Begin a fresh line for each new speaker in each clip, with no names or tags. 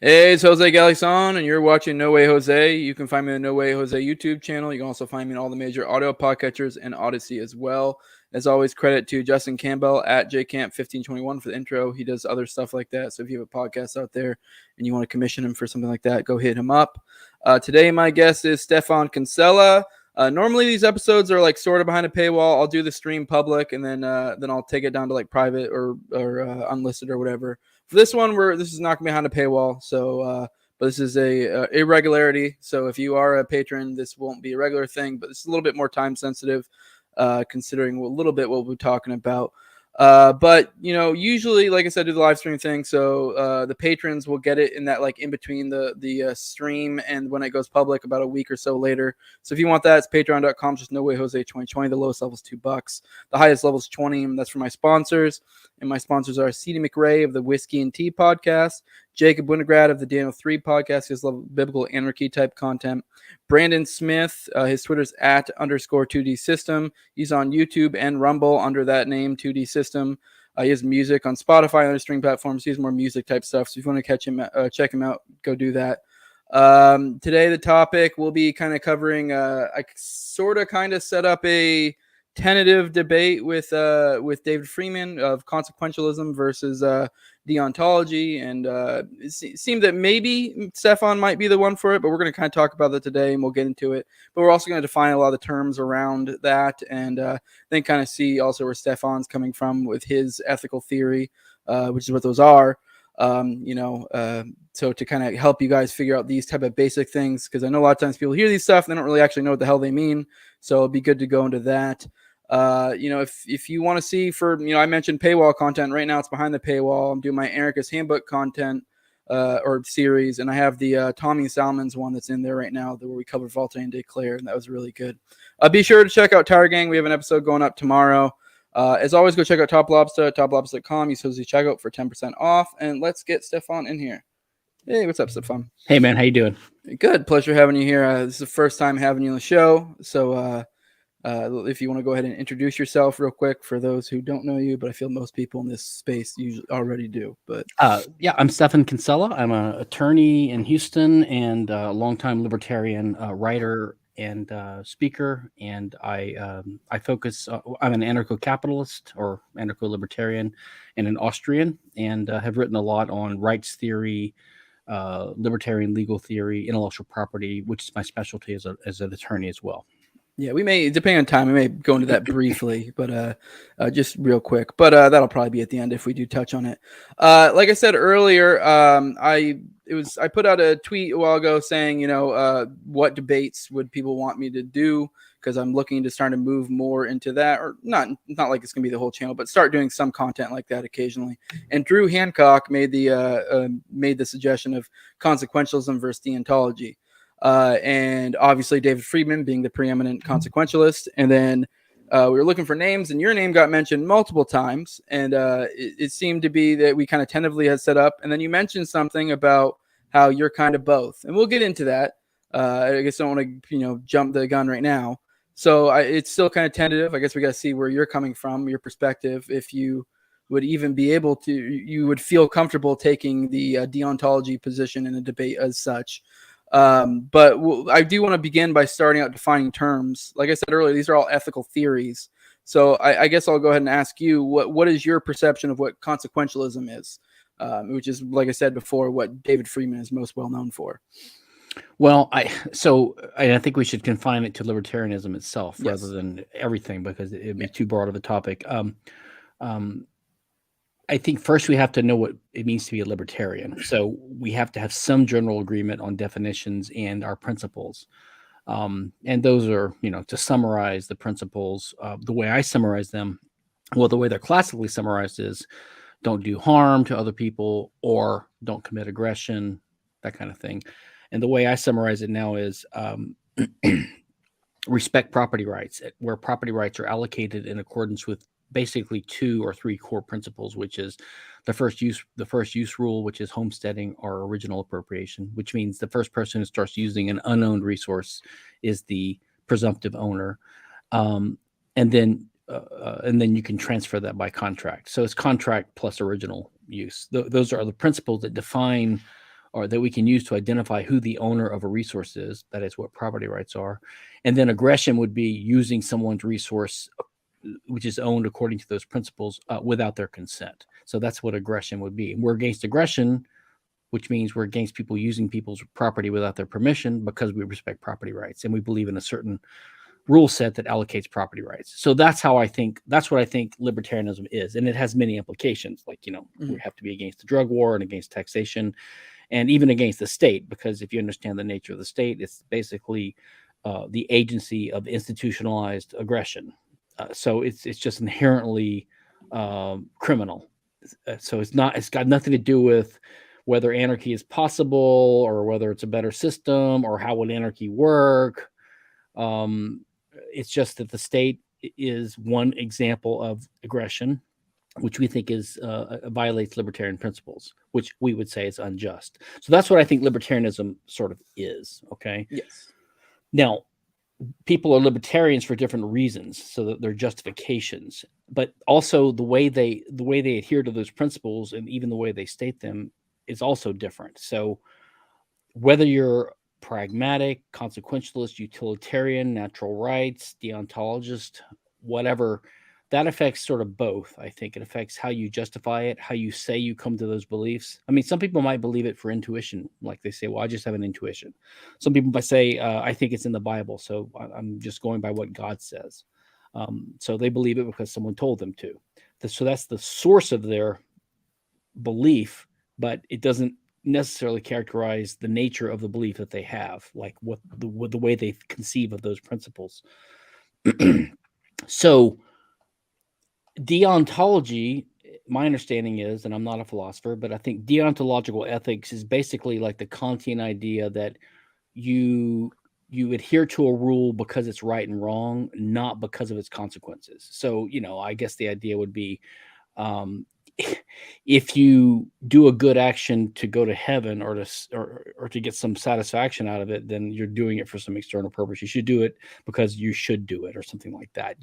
Hey, it's Jose Galison, and you're watching No Way Jose. You can find me on the No Way Jose YouTube channel. You can also find me on all the major audio podcatchers and Odyssey as well. As always, credit to Justin Campbell at jcamp1521 for the intro. He does other stuff like that. So if you have a podcast out there and you want to commission him for something like that, go hit him up. Today, my guest is Stephan Kinsella. Normally, these episodes are like sort of behind a paywall. I'll do the stream public, and then I'll take it down to like private or unlisted or whatever. For this one, this is not behind a paywall, so but this is a irregularity. So if you are a patron, this won't be a regular thing, but it's a little bit more time sensitive, considering a little bit what we're talking about. But usually, like I said, do the live stream thing. So the patrons will get it in that like in between the stream and when it goes public about a week or so later. So if you want that, it's patreon.com. Just No Way Jose 2020. The lowest level is $2. The highest level is 20. And that's for my sponsors. And my sponsors are C.D. McRae of the Whiskey and Tea podcast, Jacob Winograd of the Daniel 3 podcast, his love biblical anarchy type content. Brandon Smith, his Twitter's @_2D System. He's on YouTube and Rumble under that name, 2D System. He has music on Spotify and other streaming platforms. He has more music type stuff. So if you want to check him out, go do that. Today, the topic will be kind of covering, I sort of kind of set up a tentative debate with David Freeman of consequentialism versus deontology, and it seemed that maybe Stephan might be the one for it, but we're going to kind of talk about that today, and we'll get into it. But we're also going to define a lot of the terms around that, and then kind of see also where Stephan's coming from with his ethical theory, which is what those are. So to kind of help you guys figure out these type of basic things, because I know a lot of times people hear these stuff and they don't really actually know what the hell they mean. So it'd be good to go into that. If you want to see I mentioned paywall content right now, it's behind the paywall. I'm doing my Erica's Handbook content, or series. And I have the Tommy Salmon's one that's in there right now where we covered Voltaire and Declare. And that was really good. Be sure to check out Tire Gang. We have an episode going up tomorrow. As always, go check out TopLobsta, toplobsta.com. Use Jose checkout for 10% off. And let's get Stephan in here. Hey, what's up, Stephan?
Hey, man. How you doing?
Good. Pleasure having you here. This is the first time having you on the show. So if you want to go ahead and introduce yourself real quick for those who don't know you, but I feel most people in this space usually already do. But
I'm Stephan Kinsella. I'm an attorney in Houston and a longtime libertarian writer and speaker. And I focus. I'm an anarcho-capitalist or anarcho-libertarian and an Austrian, and have written a lot on rights theory, libertarian legal theory, intellectual property, which is my specialty as an attorney as well.
Yeah, we may, depending on time, we may go into that briefly, but just real quick. But that'll probably be at the end if we do touch on it. Like I said earlier, I put out a tweet a while ago saying, what debates would people want me to do? Because I'm looking to start to move more into that, or not like it's gonna be the whole channel, but start doing some content like that occasionally. And Drew Hancock made the suggestion of consequentialism versus deontology. And obviously David Friedman being the preeminent consequentialist. And then we were looking for names, and your name got mentioned multiple times. And it seemed to be that we kind of tentatively had set up. And then you mentioned something about how you're kind of both. And we'll get into that. I guess I don't want to, jump the gun right now. So it's still kind of tentative. I guess we got to see where you're coming from, your perspective, if you would even be able to, you would feel comfortable taking the deontology position in a debate as such. But I do want to begin by starting out defining terms. Like I said earlier, these are all ethical theories. So I guess I'll go ahead and ask you, what is your perception of what consequentialism is, which is, like I said before, what David Friedman is most well known for.
Well, I think we should confine it to libertarianism itself,
yes,
rather than everything, because it'd be too broad of a topic. I think first we have to know what it means to be a libertarian. So we have to have some general agreement on definitions and our principles. And those are, to summarize the principles, the way I summarize them, well, the way they're classically summarized is don't do harm to other people or don't commit aggression, that kind of thing. And the way I summarize it now is respect property rights, where property rights are allocated in accordance with basically 2 or 3 core principles, which is the first use rule, which is homesteading or original appropriation, which means the first person who starts using an unowned resource is the presumptive owner. And then you can transfer that by contract. So it's contract plus original use. Those are the principles that define or that we can use to identify who the owner of a resource is. That is what property rights are. And then aggression would be using someone's resource, which is owned according to those principles, without their consent. So that's what aggression would be. And we're against aggression, which means we're against people using people's property without their permission, because we respect property rights and we believe in a certain rule set that allocates property rights. So that's what I think libertarianism is. And it has many implications, like, we have to be against the drug war and against taxation and even against the state, because if you understand the nature of the state, it's basically the agency of institutionalized aggression. So it's just inherently criminal. So it's got nothing to do with whether anarchy is possible or whether it's a better system or how would anarchy work. It's just that the state is one example of aggression, which we think violates libertarian principles, which we would say is unjust. So that's what I think libertarianism sort of is. Okay.
Yes.
Now, people are libertarians for different reasons, so that they're justifications, but also the way they adhere to those principles and even the way they state them is also different. So whether you're pragmatic, consequentialist, utilitarian, natural rights, deontologist, whatever, that affects sort of both. I think it affects how you justify it, how you say you come to those beliefs. I mean, some people might believe it for intuition, like they say, well, I just have an intuition. Some people might say, I think it's in the Bible, so I'm just going by what God says. So they believe it because someone told them to. So that's the source of their belief, but it doesn't necessarily characterize the nature of the belief that they have, like what the way they conceive of those principles. So deontology, my understanding is, and I'm not a philosopher, but I think deontological ethics is basically like the Kantian idea that you adhere to a rule because it's right and wrong, not because of its consequences. So, I guess the idea would be, if you do a good action to go to heaven or to get some satisfaction out of it, then you're doing it for some external purpose. You should do it because you should do it, or something like that,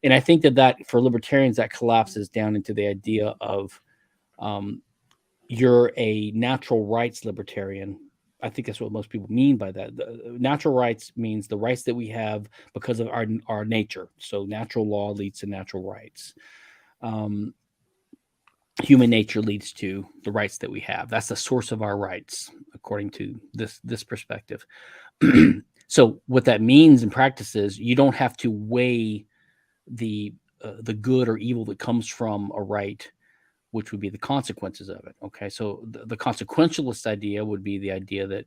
And I think that for libertarians, that collapses down into the idea of you're a natural rights libertarian. I think that's what most people mean by that. The natural rights means the rights that we have because of our nature. So natural law leads to natural rights. Human nature leads to the rights that we have. That's the source of our rights, according to this perspective. So what that means in practice is you don't have to weigh the good or evil that comes from a right, which would be the consequences of it. Okay, so the consequentialist idea would be the idea that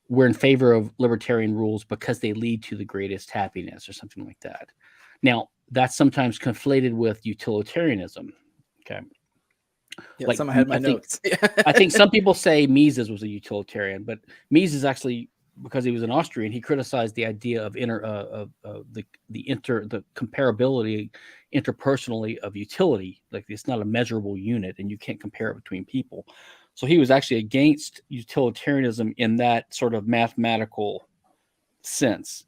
we're in favor of libertarian rules because they lead to the greatest happiness, or something like that. Now, that's sometimes conflated with utilitarianism. Okay.
Yeah,
like
I had my notes.
I think some people say Mises was a utilitarian, but Mises actually, because he was an Austrian, he criticized the idea of the comparability interpersonally of utility. Like, it's not a measurable unit, and you can't compare it between people. So he was actually against utilitarianism in that sort of mathematical sense.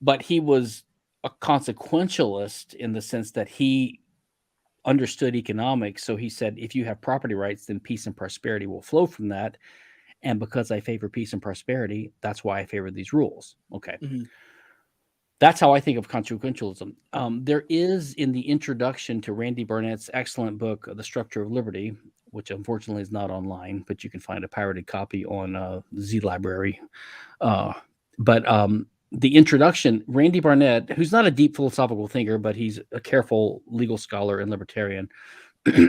But he was a consequentialist in the sense that he understood economics. So he said, if you have property rights, then peace and prosperity will flow from that. And because I favor peace and prosperity, that's why I favor these rules. Okay. Mm-hmm. That's how I think of consequentialism. There is, in the introduction to Randy Barnett's excellent book, The Structure of Liberty, which unfortunately is not online, but you can find a pirated copy on Z Library. The introduction, Randy Barnett, who's not a deep philosophical thinker, but he's a careful legal scholar and libertarian,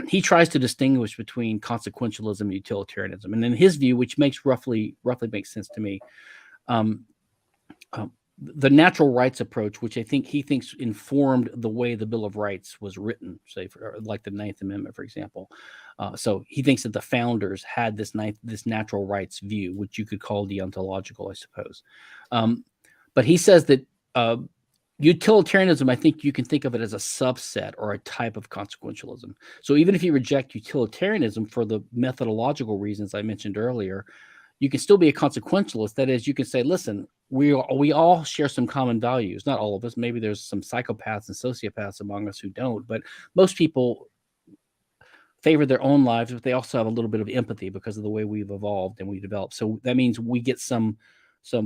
he tries to distinguish between consequentialism and utilitarianism. And in his view, which makes roughly makes sense to me, the natural rights approach, which he thinks informed the way the Bill of Rights was written, say, like the Ninth Amendment, for example. So he thinks that the founders had this natural rights view, which you could call deontological, I suppose. But he says that utilitarianism, I think you can think of it as a subset or a type of consequentialism. So even if you reject utilitarianism for the methodological reasons I mentioned earlier, you can still be a consequentialist. That is, you can say, listen, we all share some common values. Not all of us. Maybe there's some psychopaths and sociopaths among us who don't, but most people favor their own lives, but they also have a little bit of empathy because of the way we've evolved and we developed. So that means we get some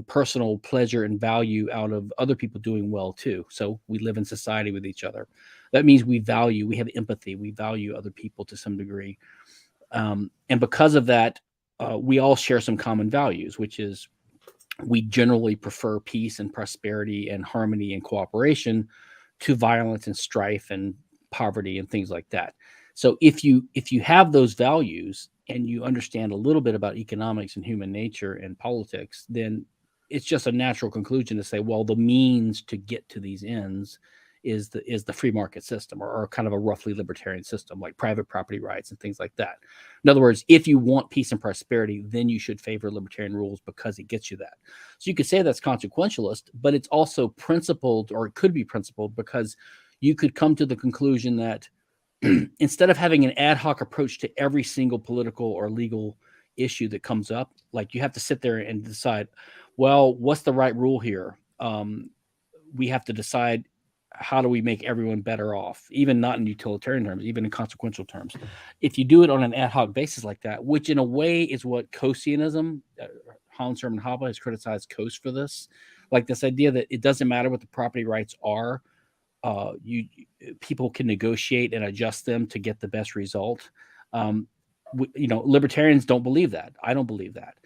personal pleasure and value out of other people doing well too. So we live in society with each other. That means we have empathy, we value other people to some degree. And because of that, we all share some common values, which is we generally prefer peace and prosperity and harmony and cooperation to violence and strife and poverty and things like that. So if you have those values and you understand a little bit about economics and human nature and politics, then it's just a natural conclusion to say, well, the means to get to these ends is the free market system, or kind of a roughly libertarian system, like private property rights and things like that. In other words, if you want peace and prosperity, then you should favor libertarian rules because it gets you that. So you could say that's consequentialist, but it's also principled, or it could be principled, because you could come to the conclusion that instead of having an ad hoc approach to every single political or legal issue that comes up, like you have to sit there and decide, well, what's the right rule here? We have to decide, how do we make everyone better off, even not in utilitarian terms, even in consequential terms. If you do it on an ad hoc basis like that, which in a way is what Coasianism, Hans Hermann Hoppe has criticized Coase for this, like this idea that it doesn't matter what the property rights are, people can negotiate and adjust them to get the best result. Libertarians don't believe that. I don't believe that.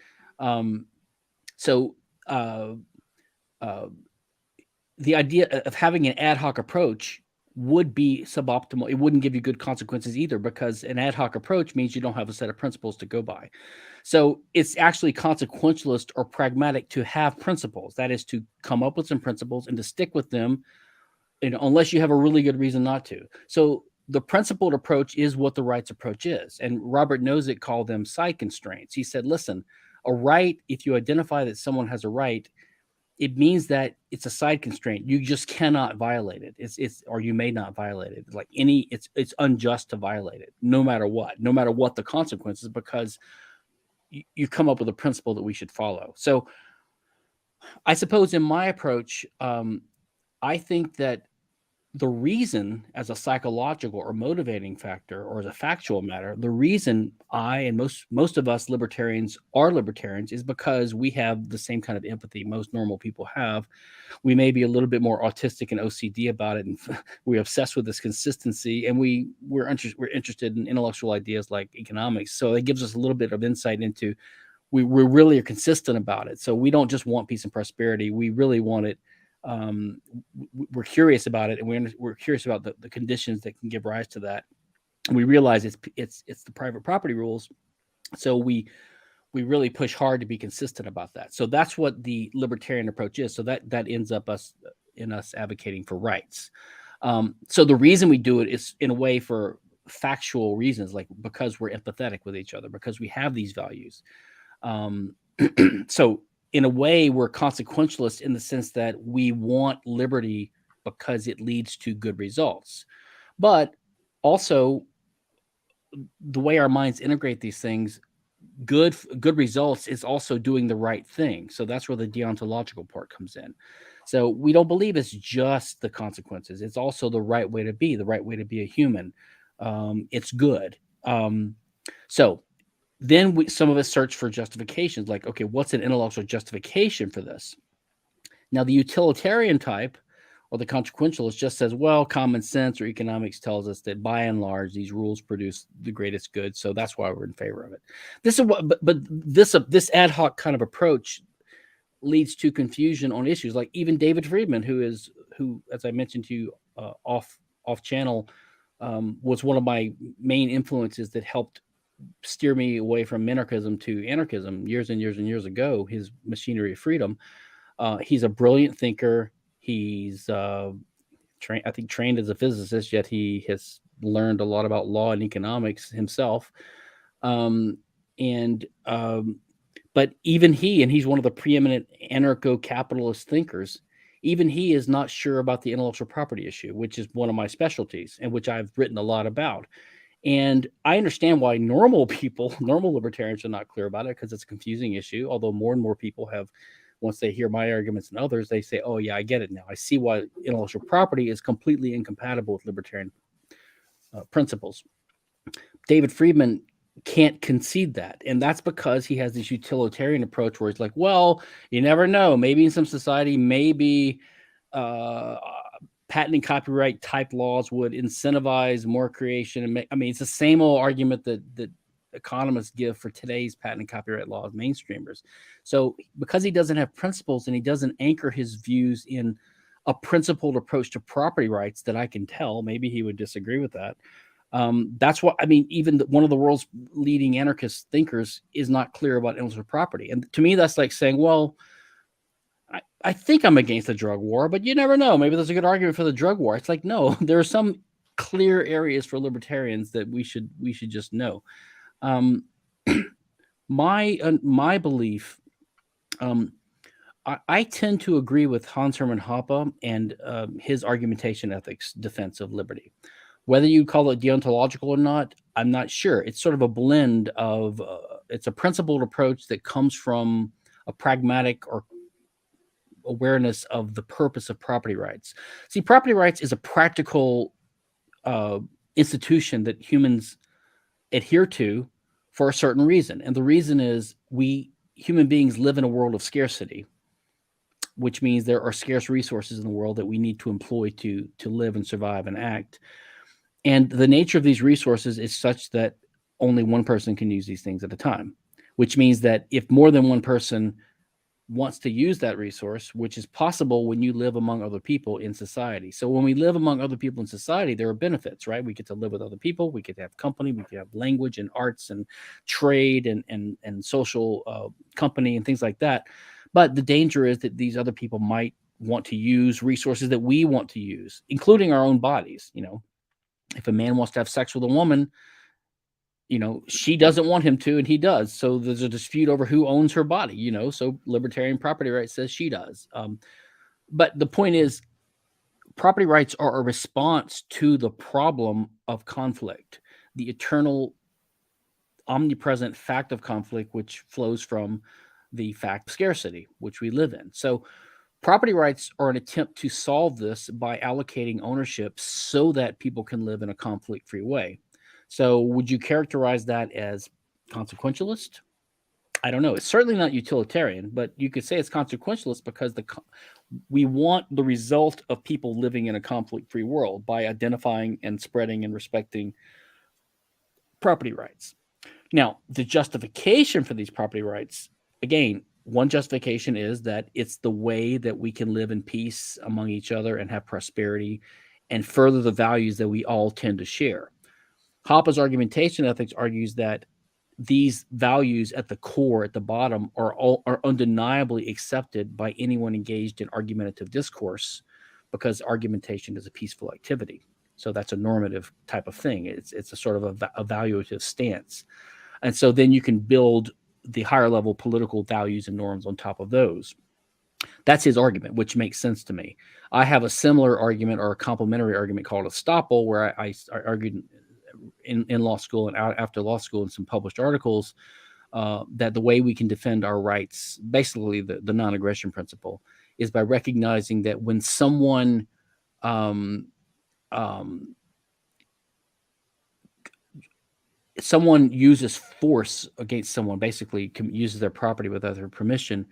The idea of having an ad hoc approach would be suboptimal. It wouldn't give you good consequences either, because an ad hoc approach means you don't have a set of principles to go by. So it's actually consequentialist or pragmatic to have principles. That is, to come up with some principles and to stick with them, unless you have a really good reason not to. So the principled approach is what the rights approach is. And Robert Nozick called them side constraints. He said, listen, a right, if you identify that someone has a right, it means that it's a side constraint. You just cannot violate it. Or you may not violate it. It's unjust to violate it, no matter what the consequences, because you come up with a principle that we should follow. So I suppose in my approach, I think that the reason, as a psychological or motivating factor, or as a factual matter, the reason I and most of us libertarians are libertarians is because we have the same kind of empathy most normal people have. We may be a little bit more autistic and OCD about it, and we're obsessed with this consistency, and we're interested in intellectual ideas like economics. So it gives us a little bit of insight into we really are consistent about it. So we don't just want peace and prosperity. We really want it. We're curious about it, and we're curious about the conditions that can give rise to that. And we realize it's the private property rules, so we really push hard to be consistent about that. So that's what the libertarian approach is. So that ends up us advocating for rights. So the reason we do it is in a way for factual reasons, like because we're empathetic with each other, because we have these values. So in a way, we're consequentialists in the sense that we want liberty because it leads to good results. But also, the way our minds integrate these things, good results is also doing the right thing. So that's where the deontological part comes in. So we don't believe it's just the consequences. It's also the right way to be a human. It's good. So then some of us search for justifications, like, okay, what's an intellectual justification for this? Now, the utilitarian type, or the consequentialist, just says, well, common sense or economics tells us that by and large, these rules produce the greatest good, so that's why we're in favor of it. This ad hoc kind of approach leads to confusion on issues. Like even David Friedman, who, as I mentioned to you off channel, was one of my main influences that helped steer me away from minarchism to anarchism years and years and years ago. His Machinery of Freedom. He's a brilliant thinker. He's trained as a physicist, yet he has learned a lot about law and economics himself. But even he, and he's one of the preeminent anarcho-capitalist thinkers, even he is not sure about the intellectual property issue, which is one of my specialties and which I've written a lot about. And I understand why normal libertarians are not clear about it, because it's a confusing issue. Although more and more people have, once they hear my arguments and others, they say, oh yeah, I get it now. I see why intellectual property is completely incompatible with libertarian principles. David Friedman can't concede that. And that's because he has this utilitarian approach where it's like, well, you never know. Maybe in some society, maybe patent and copyright type laws would incentivize more creation. And I mean, it's the same old argument that economists give for today's patent and copyright laws, mainstreamers. So because he doesn't have principles and he doesn't anchor his views in a principled approach to property rights that I can tell, maybe he would disagree with that. That's what I mean. Even one of the world's leading anarchist thinkers is not clear about intellectual property. And to me, that's like saying, well, I think I'm against the drug war, but you never know. Maybe there's a good argument for the drug war. It's like, no, there are some clear areas for libertarians that we should just know. My belief, I tend to agree with Hans Hermann Hoppe and his argumentation ethics defense of liberty. Whether you call it deontological or not, I'm not sure. It's sort of a blend of, it's a principled approach that comes from a pragmatic or awareness of the purpose of property rights. See, property rights is a practical institution that humans adhere to for a certain reason. And the reason is we human beings live in a world of scarcity, which means there are scarce resources in the world that we need to employ to live and survive and act. And the nature of these resources is such that only one person can use these things at a time, which means that if more than one person wants to use that resource, which is possible when you live among other people in society. So when we live among other people in society, there are benefits, right? We get to live with other people. We get to have company. We get to have language and arts and trade and social company and things like that. But the danger is that these other people might want to use resources that we want to use, including our own bodies. You know, if a man wants to have sex with a woman, you know, she doesn't want him to, and he does. So there's a dispute over who owns her body, you know, so libertarian property rights says she does. But the point is, property rights are a response to the problem of conflict, the eternal, omnipresent fact of conflict, which flows from the fact of scarcity, which we live in. So property rights are an attempt to solve this by allocating ownership so that people can live in a conflict-free way. So would you characterize that as consequentialist? I don't know. It's certainly not utilitarian, but you could say it's consequentialist because we want the result of people living in a conflict-free world by identifying and spreading and respecting property rights. Now, the justification for these property rights, again, one justification is that it's the way that we can live in peace among each other and have prosperity and further the values that we all tend to share. Hoppe's argumentation ethics argues that these values at the core, at the bottom, are undeniably accepted by anyone engaged in argumentative discourse because argumentation is a peaceful activity. So that's a normative type of thing. It's a sort of a evaluative stance. And so then you can build the higher level political values and norms on top of those. That's his argument, which makes sense to me. I have a similar argument or a complementary argument called estoppel, where I argued in law school and after law school in some published articles that the way we can defend our rights, basically the non-aggression principle, is by recognizing that when someone someone uses force against someone, basically uses their property without their permission,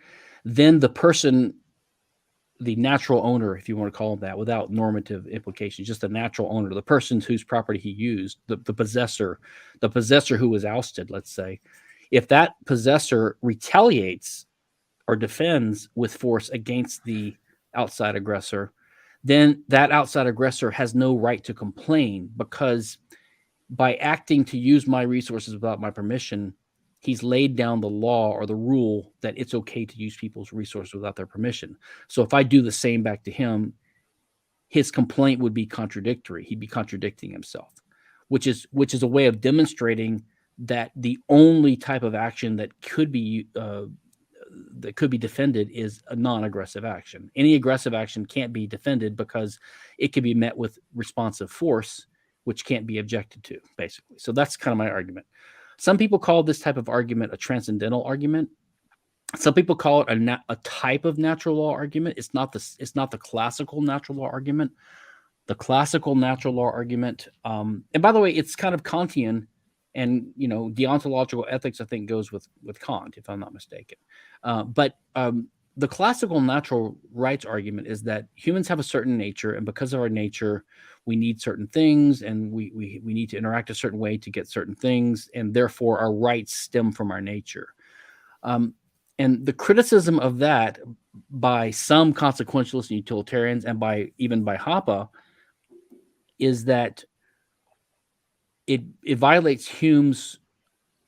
then the person, the natural owner, if you want to call him that, without normative implications, just the natural owner, the person whose property he used, the possessor who was ousted, let's say, if that possessor retaliates or defends with force against the outside aggressor, then that outside aggressor has no right to complain, because by acting to use my resources without my permission, he's laid down the law or the rule that it's okay to use people's resources without their permission. So if I do the same back to him, his complaint would be contradictory. He'd be contradicting himself, which is a way of demonstrating that the only type of action that could be defended is a non-aggressive action. Any aggressive action can't be defended because it can be met with responsive force, which can't be objected to, basically. So that's kind of my argument. Some people call this type of argument a transcendental argument. Some people call it a type of natural law argument. It's not the classical natural law argument. The classical natural law argument, and by the way, it's kind of Kantian And deontological ethics, I think, goes with Kant, if I'm not mistaken. But the classical natural rights argument is that humans have a certain nature, and because of our nature, we need certain things, and we need to interact a certain way to get certain things, and therefore our rights stem from our nature. And the criticism of that by some consequentialists and utilitarians, and even by Hoppe, is that it violates Hume's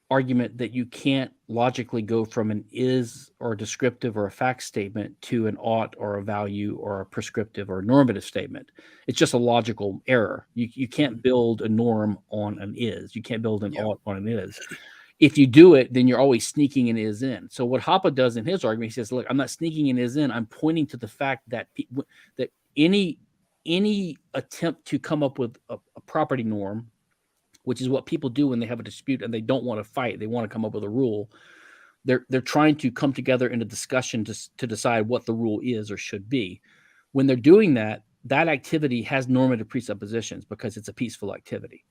argument that you can't logically go from an is or a descriptive or a fact statement to an ought or a value or a prescriptive or a normative statement. It's just a logical error. You can't build a norm on an is. You can't build an ought on an is. If you do it, then you're always sneaking an is in. So what Hoppe does in his argument, he says, look, I'm not sneaking an is in. I'm pointing to the fact that any attempt to come up with a property norm, which is what people do when they have a dispute and they don't want to fight, they want to come up with a rule. They're trying to come together in a discussion to decide what the rule is or should be. When they're doing that, that activity has normative presuppositions because it's a peaceful activity.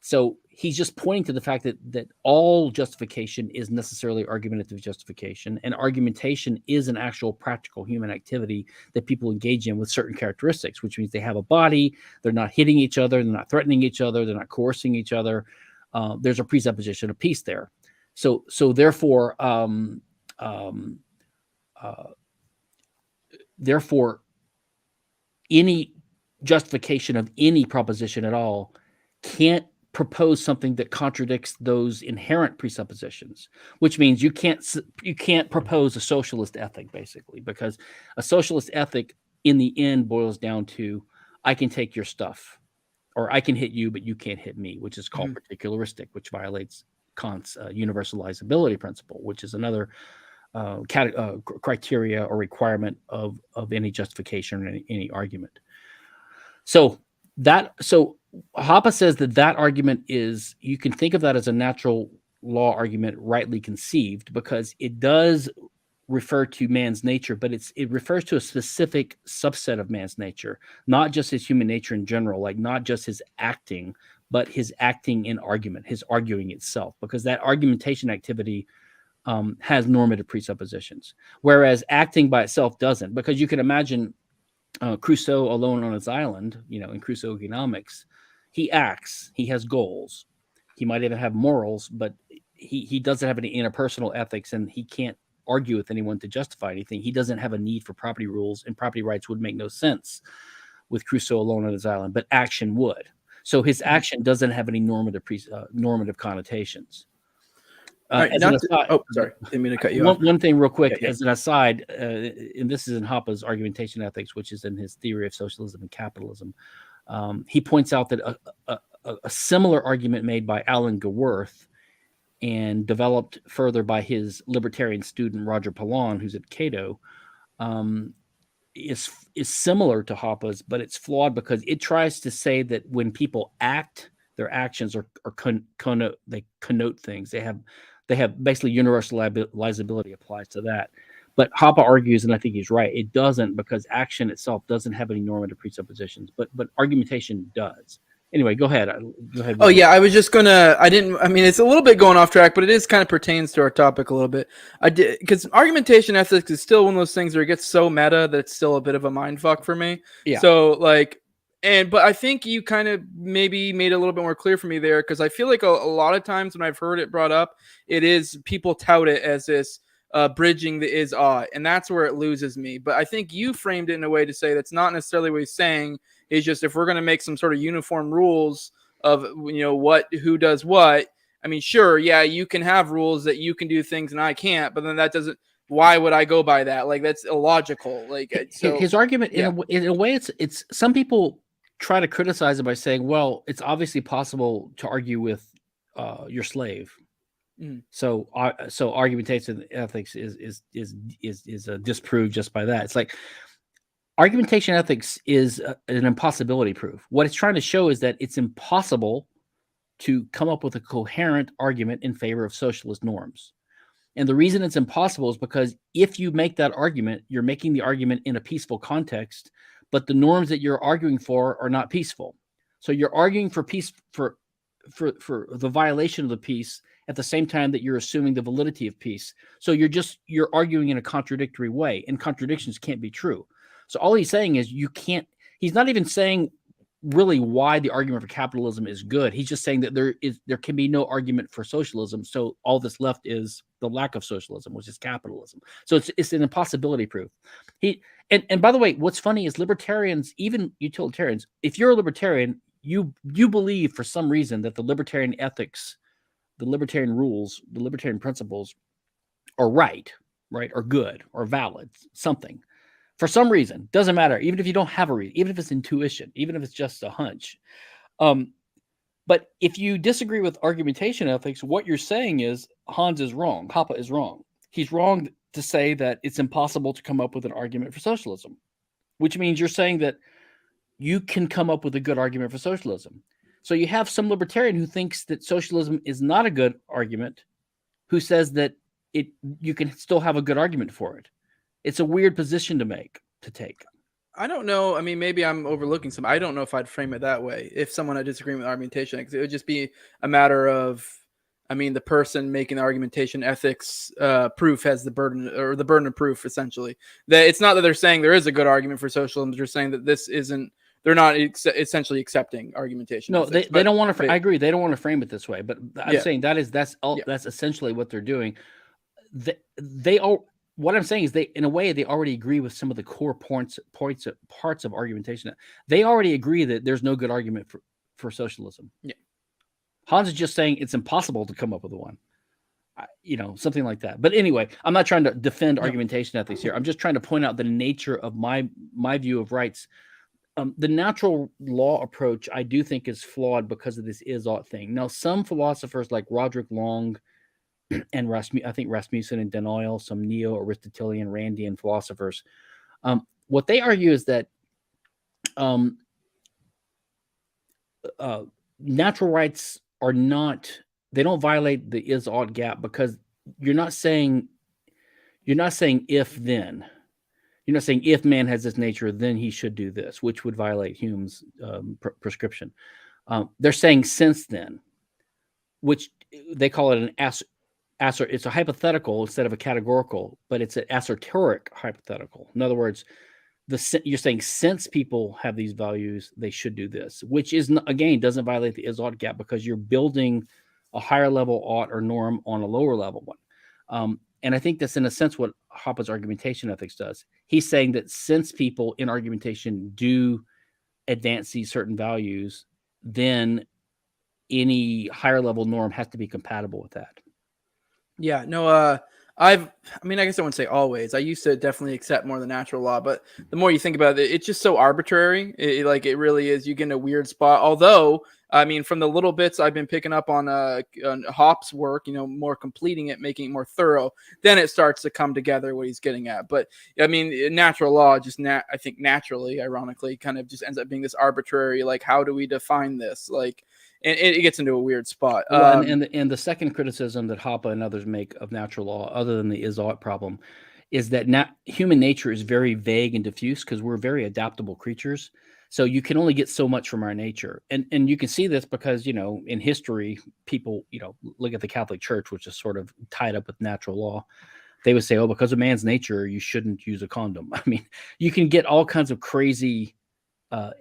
So he's just pointing to the fact that all justification is necessarily argumentative justification, and argumentation is an actual practical human activity that people engage in with certain characteristics, which means they have a body, they're not hitting each other, they're not threatening each other, they're not coercing each other. There's a presupposition of peace there. So therefore, any justification of any proposition at all can't propose something that contradicts those inherent presuppositions, which means you can't propose a socialist ethic, basically, because a socialist ethic in the end boils down to I can take your stuff, or I can hit you but you can't hit me, which is called particularistic, which violates Kant's universalizability principle, which is another criteria or requirement of any justification or any argument. So Hoppe says that argument is, you can think of that as a natural law argument rightly conceived, because it does refer to man's nature, but it refers to a specific subset of man's nature, not just his human nature in general, like not just his acting, but his acting in argument, his arguing itself, because that argumentation activity has normative presuppositions, whereas acting by itself doesn't. Because you can imagine Crusoe alone on his island, in Crusoe economics, he acts, he has goals, he might even have morals, but he doesn't have any interpersonal ethics, and he can't argue with anyone to justify anything. He doesn't have a need for property rules, and property rights would make no sense with Crusoe alone on his island, but action would. So his action doesn't have any normative connotations.
Sorry, didn't mean to cut you off.
One thing real quick, as an aside, and this is in Hoppe's Argumentation Ethics, which is in his Theory of Socialism and Capitalism. He points out that a similar argument made by Alan Gaworth and developed further by his libertarian student Roger Pilon, who's at Cato, is similar to Hoppe's, but it's flawed because it tries to say that when people act, their actions they connote things. They have basically universalizability applies to that. But Hoppe argues, and I think he's right, it doesn't, because action itself doesn't have any normative presuppositions, but argumentation does. Anyway, go ahead.
Oh yeah, I was just gonna. It's a little bit going off track, but it is kind of pertains to our topic a little bit. Because argumentation ethics is still one of those things where it gets so meta that it's still a bit of a mind fuck for me.
Yeah.
So but I think you kind of maybe made it a little bit more clear for me there, because I feel like a lot of times when I've heard it brought up, it is people tout it as this bridging the is ought, and that's where it loses me. But I think you framed it in a way to say that's not necessarily what he's saying. It's just, if we're going to make some sort of uniform rules of who does what. I mean, sure, yeah, you can have rules that you can do things and I can't, but then that doesn't. Why would I go by that? Like, that's illogical. Like, so
his argument, in a way, it's some people try to criticize it by saying, well, it's obviously possible to argue with your slave. So argumentation ethics is disproved just by that. It's like argumentation ethics is an impossibility proof. What it's trying to show is that it's impossible to come up with a coherent argument in favor of socialist norms. And the reason it's impossible is because if you make that argument, you're making the argument in a peaceful context, but the norms that you're arguing for are not peaceful. So you're arguing for peace, for the violation of the peace at the same time that you're assuming the validity of peace. So you're arguing in a contradictory way, and contradictions can't be true. So all he's saying is you can't. He's not even saying really why the argument for capitalism is good. He's just saying that there can be no argument for socialism. So all that's left is the lack of socialism, which is capitalism. So it's an impossibility proof. And by the way, what's funny is libertarians, even utilitarians, if you're a libertarian, you believe for some reason that the libertarian ethics, the libertarian rules, the libertarian principles are right, or good, or valid, something. For some reason, doesn't matter, even if you don't have a reason, even if it's intuition, even if it's just a hunch. But if you disagree with argumentation ethics, what you're saying is Hans is wrong, Hoppe is wrong. He's wrong to say that it's impossible to come up with an argument for socialism, which means you're saying that you can come up with a good argument for socialism. So you have some libertarian who thinks that socialism is not a good argument, who says that you can still have a good argument for it. It's a weird position to take.
I don't know. I mean, maybe I'm overlooking some. I don't know if I'd frame it that way. If someone had disagreement with argumentation, because it would just be a matter of, I mean, the person making the argumentation ethics proof has the burden of proof, essentially. That it's not that they're saying there is a good argument for socialism. They're saying that this isn't. They're not essentially accepting argumentation.
No, ethics, they don't want to. I agree. They don't want to frame it this way. But I'm saying that's essentially what they're doing. They all. What I'm saying is in a way, they already agree with some of the core parts of argumentation. They already agree that there's no good argument for socialism. Yeah. Hans is just saying it's impossible to come up with one, something like that. But anyway, I'm not trying to defend argumentation ethics here. I'm just trying to point out the nature of my view of rights. The natural law approach, I do think, is flawed because of this is-ought thing. Now, some philosophers like Roderick Long and I think Rasmussen and Denoyle, some neo-Aristotelian, Randian philosophers, what they argue is that natural rights they don't violate the is-ought gap, because you're not saying if then. You're not saying if man has this nature, then he should do this, which would violate Hume's prescription. They're saying since then, which they call it it's a hypothetical instead of a categorical, but it's an assertoric hypothetical. In other words, you're saying since people have these values, they should do this, which doesn't violate the is-ought gap, because you're building a higher level ought or norm on a lower level one. And I think that's in a sense what Hoppe's argumentation ethics does. He's saying that since people in argumentation do advance these certain values, then any higher level norm has to be compatible with that.
Yeah, no, I guess I wouldn't say always. I used to definitely accept more of the natural law, but the more you think about it, it's just so arbitrary. It really is. You get in a weird spot. Although, I mean, from the little bits I've been picking up on Hoppe's work, more completing it, making it more thorough, then it starts to come together what he's getting at. But I mean, natural law just I think naturally, ironically, kind of just ends up being this arbitrary, like, how do we define this? Like, and it gets into a weird spot.
And the second criticism that Hoppe and others make of natural law, other than the is-ought problem, is that human nature is very vague and diffuse, because we're very adaptable creatures. So you can only get so much from our nature. And you can see this because, in history, people, look at the Catholic Church, which is sort of tied up with natural law. They would say, oh, because of man's nature, you shouldn't use a condom. I mean, you can get all kinds of crazy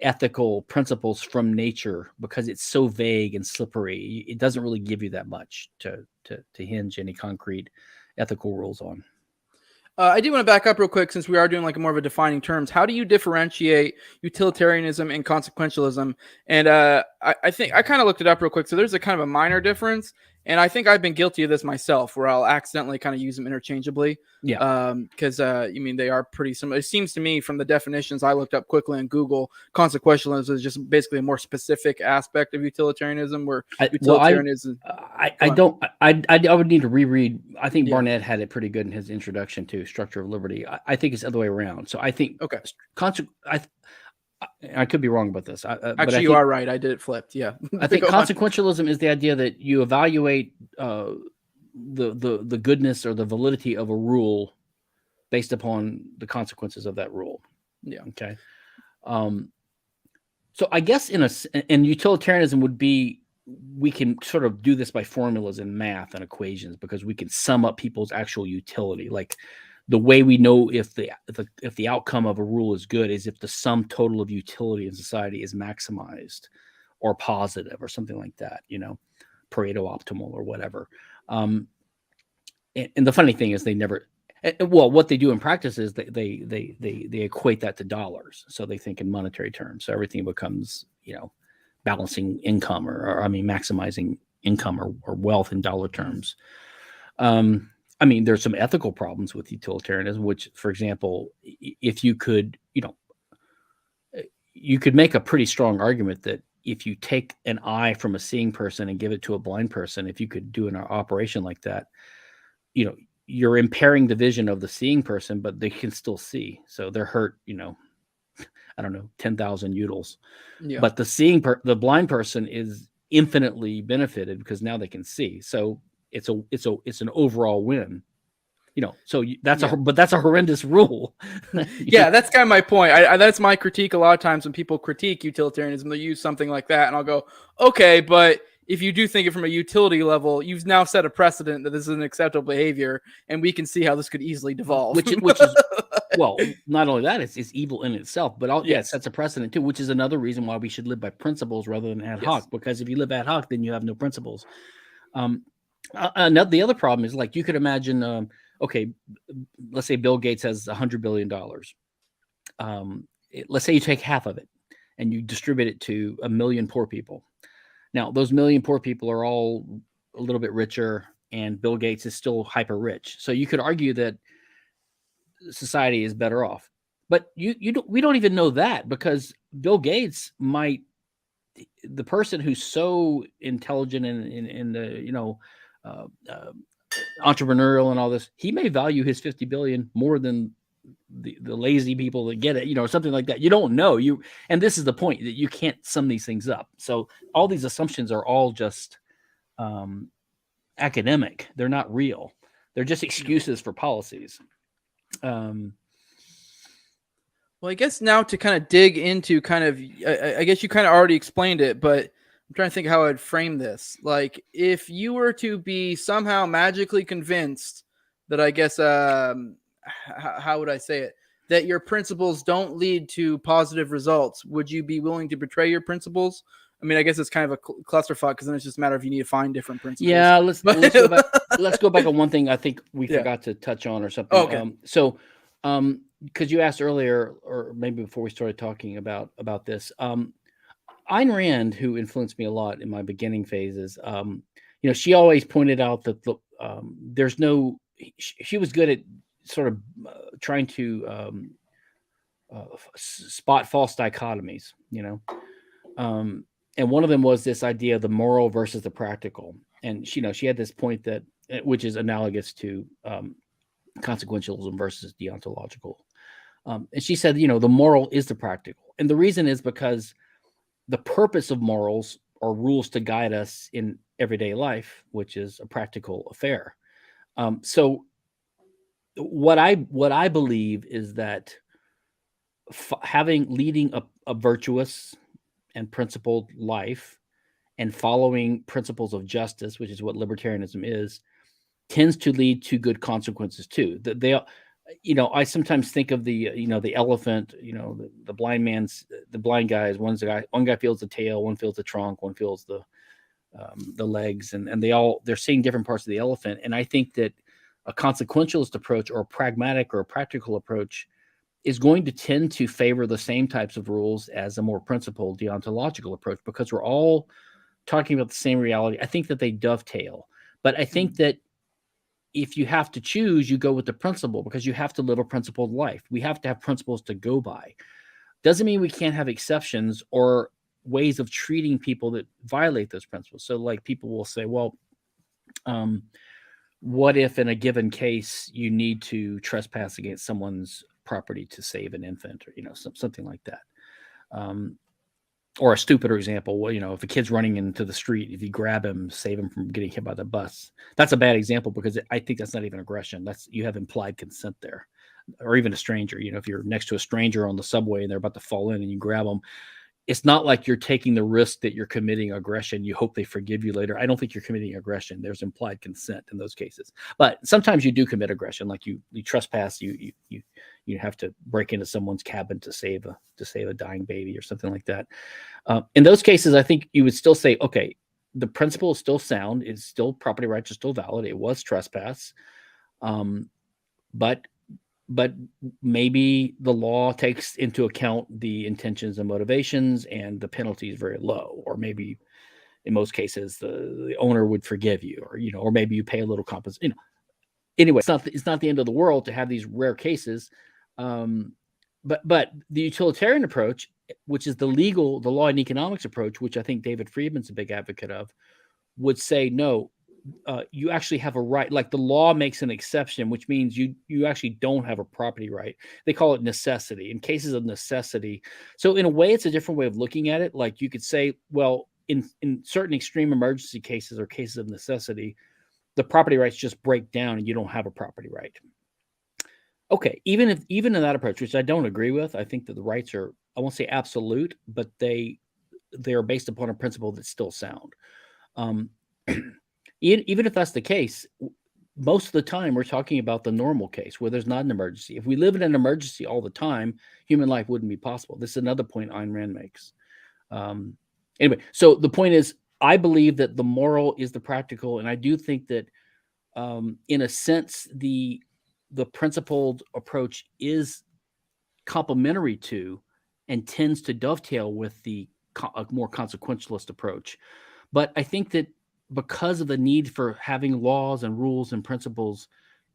ethical principles from nature because it's so vague and slippery. It doesn't really give you that much to hinge any concrete ethical rules on.
I do want to back up real quick, since we are doing like more of a defining terms. How do you differentiate utilitarianism and consequentialism? And I think I kind of looked it up real quick. So there's a kind of a minor difference. And I think I've been guilty of this myself, where I'll accidentally kind of use them interchangeably. Yeah. Because they are pretty similar. It seems to me, from the definitions I looked up quickly on Google, consequentialism is just basically a more specific aspect of utilitarianism, where utilitarianism.
I would need to reread. I think Barnett had it pretty good in his introduction to Structure of Liberty. I think it's the other way around. So I think I could be wrong about this.
Actually, you are right. I did it flipped. Yeah.
I think consequentialism is the idea that you evaluate the goodness or the validity of a rule based upon the consequences of that rule. Yeah. Okay. So I guess in utilitarianism would be we can sort of do this by formulas and math and equations because we can sum up people's actual utility. Like the way we know if the outcome of a rule is good is if the sum total of utility in society is maximized or positive or something like that, Pareto optimal or whatever. And the funny thing is they never. Well, what they do in practice is they equate that to dollars. So they think in monetary terms. So everything becomes, balancing income or maximizing income or wealth in dollar terms. There's some ethical problems with utilitarianism, which, for example, if you could, you could make a pretty strong argument that if you take an eye from a seeing person and give it to a blind person, if you could do an operation like that, you're impairing the vision of the seeing person, but they can still see. So they're hurt, 10,000 utils. Yeah. But the blind person is infinitely benefited because now they can see. So it's an overall win. That's a horrendous rule.
Yeah, that's kind of my point. That's my critique. A lot of times when people critique utilitarianism, they use something like that, and I'll go, okay, but if you do think it from a utility level, you've now set a precedent that this is an acceptable behavior, and we can see how this could easily devolve.
Which is, well, not only that, it's evil in itself, but it sets a precedent too, which is another reason why we should live by principles rather than ad hoc, because if you live ad hoc, then you have no principles. The other problem is, like, you could imagine, let's say Bill Gates has $100 billion. Let's say you take half of it and you distribute it to 1 million poor people. Now, those 1 million poor people are all a little bit richer, and Bill Gates is still hyper rich. So you could argue that society is better off, but we don't even know that, because Bill Gates might, the person who's so intelligent and entrepreneurial and all this, he may value his 50 billion more than the lazy people that get it, something like that. You don't know. And this is the point, that you can't sum these things up. So all these assumptions are all just academic. They're not real. They're just excuses for policies.
Well, I guess now to kind of dig into I guess you kind of already explained it, but I'm trying to think how I'd frame this. Like, if you were to be somehow magically convinced that, I guess, how would I say it, that your principles don't lead to positive results, would you be willing to betray your principles? I mean, I guess it's kind of a clusterfuck, because then it's just a matter of you need to find different principles.
Yeah, let's go back on one thing I think we forgot to touch on or something. Okay. Because you asked earlier, or maybe before we started talking about this, Ayn Rand, who influenced me a lot in my beginning phases, she always pointed out that she was good at sort of trying to spot false dichotomies, and one of them was this idea of the moral versus the practical. And she had this point that, which is analogous to consequentialism versus deontological. And she said, the moral is the practical. And the reason is because the purpose of morals are rules to guide us in everyday life, which is a practical affair. So what I believe is that leading a virtuous and principled life and following principles of justice, which is what libertarianism is, tends to lead to good consequences too. I sometimes think of the elephant, the blind guys. One guy feels the tail, one feels the trunk, one feels the legs, and they're seeing different parts of the elephant. And I think that a consequentialist approach or a pragmatic or a practical approach is going to tend to favor the same types of rules as a more principled deontological approach, because we're all talking about the same reality. I think that they dovetail, but I think that if you have to choose, you go with the principle, because you have to live a principled life. We have to have principles to go by. Doesn't mean we can't have exceptions or ways of treating people that violate those principles. So, like, people will say, well, what if in a given case you need to trespass against someone's property to save an infant, or something like that. Or a stupider example, if a kid's running into the street, if you grab him, save him from getting hit by the bus. That's a bad example, because I think that's not even aggression. You have implied consent there. Or even a stranger, if you're next to a stranger on the subway and they're about to fall in and you grab them, it's not like you're taking the risk that you're committing aggression. You hope they forgive you later. I don't think you're committing aggression. There's implied consent in those cases. But sometimes you do commit aggression, like you trespass. You have to break into someone's cabin to save a dying baby or something like that. In those cases, I think you would still say, okay, the principle is still sound. It's still property rights are still valid. It was trespass, but maybe the law takes into account the intentions and motivations, and the penalty is very low. Or maybe in most cases, the owner would forgive you, or maybe you pay a little compensation. Anyway, it's not the end of the world to have these rare cases. But the utilitarian approach, which is the law and economics approach, which I think David Friedman's a big advocate of, would say, no, you actually have a right. Like, the law makes an exception, which means you actually don't have a property right. They call it necessity, in cases of necessity. So in a way, it's a different way of looking at it. Like, you could say, well, in certain extreme emergency cases or cases of necessity, the property rights just break down and you don't have a property right. Okay, even in that approach, which I don't agree with, I think that the rights are, I won't say absolute, but they are based upon a principle that's still sound. Even if that's the case, most of the time we're talking about the normal case where there's not an emergency. If we live in an emergency all the time, human life wouldn't be possible. This is another point Ayn Rand makes. Anyway, so the point is, I believe that the moral is the practical, and I do think that, in a sense, the principled approach is complementary to and tends to dovetail with the more consequentialist approach. But I think that because of the need for having laws and rules and principles,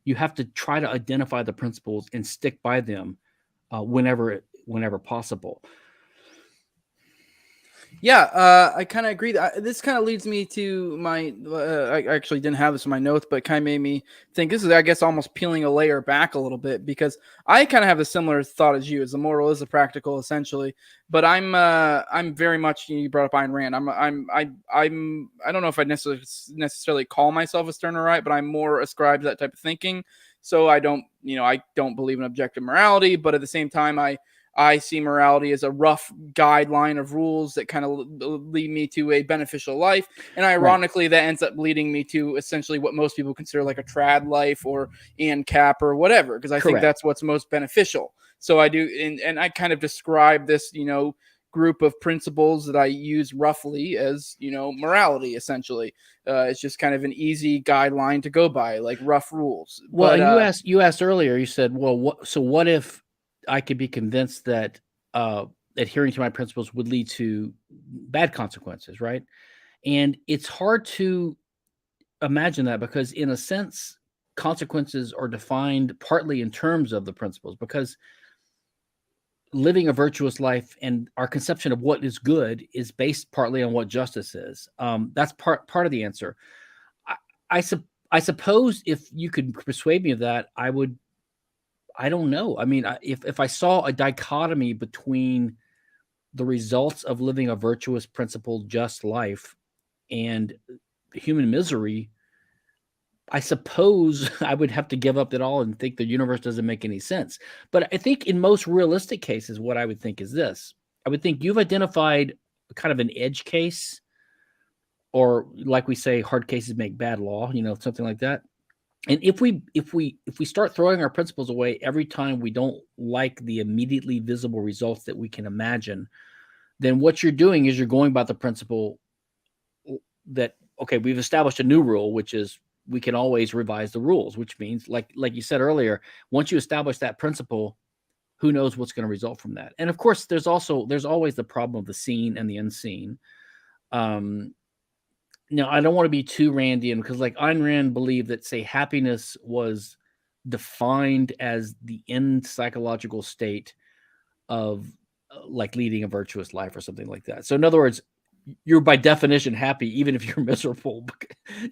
you have to try to identify the principles and stick by them whenever possible.
Yeah, I kind of agree. This kind of leads me to my. I actually didn't have this in my notes, but it kind of made me think. This is, I guess, almost peeling a layer back a little bit, because I kind of have a similar thought as you. As the moral is the practical, essentially. But I'm very much. You brought up Ayn Rand. I don't know if I necessarily call myself a sterner right, but I'm more ascribed to that type of thinking. So I don't believe in objective morality, but at the same time, I see morality as a rough guideline of rules that kind of lead me to a beneficial life. And ironically, that ends up leading me to essentially what most people consider like a trad life or ANCAP or whatever, because I think that's what's most beneficial. So I do. And I kind of describe this, group of principles that I use roughly as, morality, essentially. It's just kind of an easy guideline to go by, like rough rules.
Well, and you asked earlier, you said, well, what if I could be convinced that adhering to my principles would lead to bad consequences, right? And it's hard to imagine that, because in a sense, consequences are defined partly in terms of the principles, because living a virtuous life and our conception of what is good is based partly on what justice is. That's part of the answer. I suppose if you could persuade me of that, I don't know. I mean, if I saw a dichotomy between the results of living a virtuous, principled, just life and human misery, I suppose I would have to give up it all and think the universe doesn't make any sense. But I think in most realistic cases, what I would think is this. I would think you've identified kind of an edge case, or like we say, hard cases make bad law, something like that. And if we start throwing our principles away every time we don't like the immediately visible results that we can imagine, then what you're doing is you're going by the principle that, okay, we've established a new rule, which is we can always revise the rules, which means, like you said earlier, once you establish that principle, who knows what's going to result from that? And of course, there's always the problem of the seen and the unseen. Now, I don't want to be too Randian, because like Ayn Rand believed that, say, happiness was defined as the end psychological state of like leading a virtuous life or something like that. So in other words, you're by definition happy, even if you're miserable.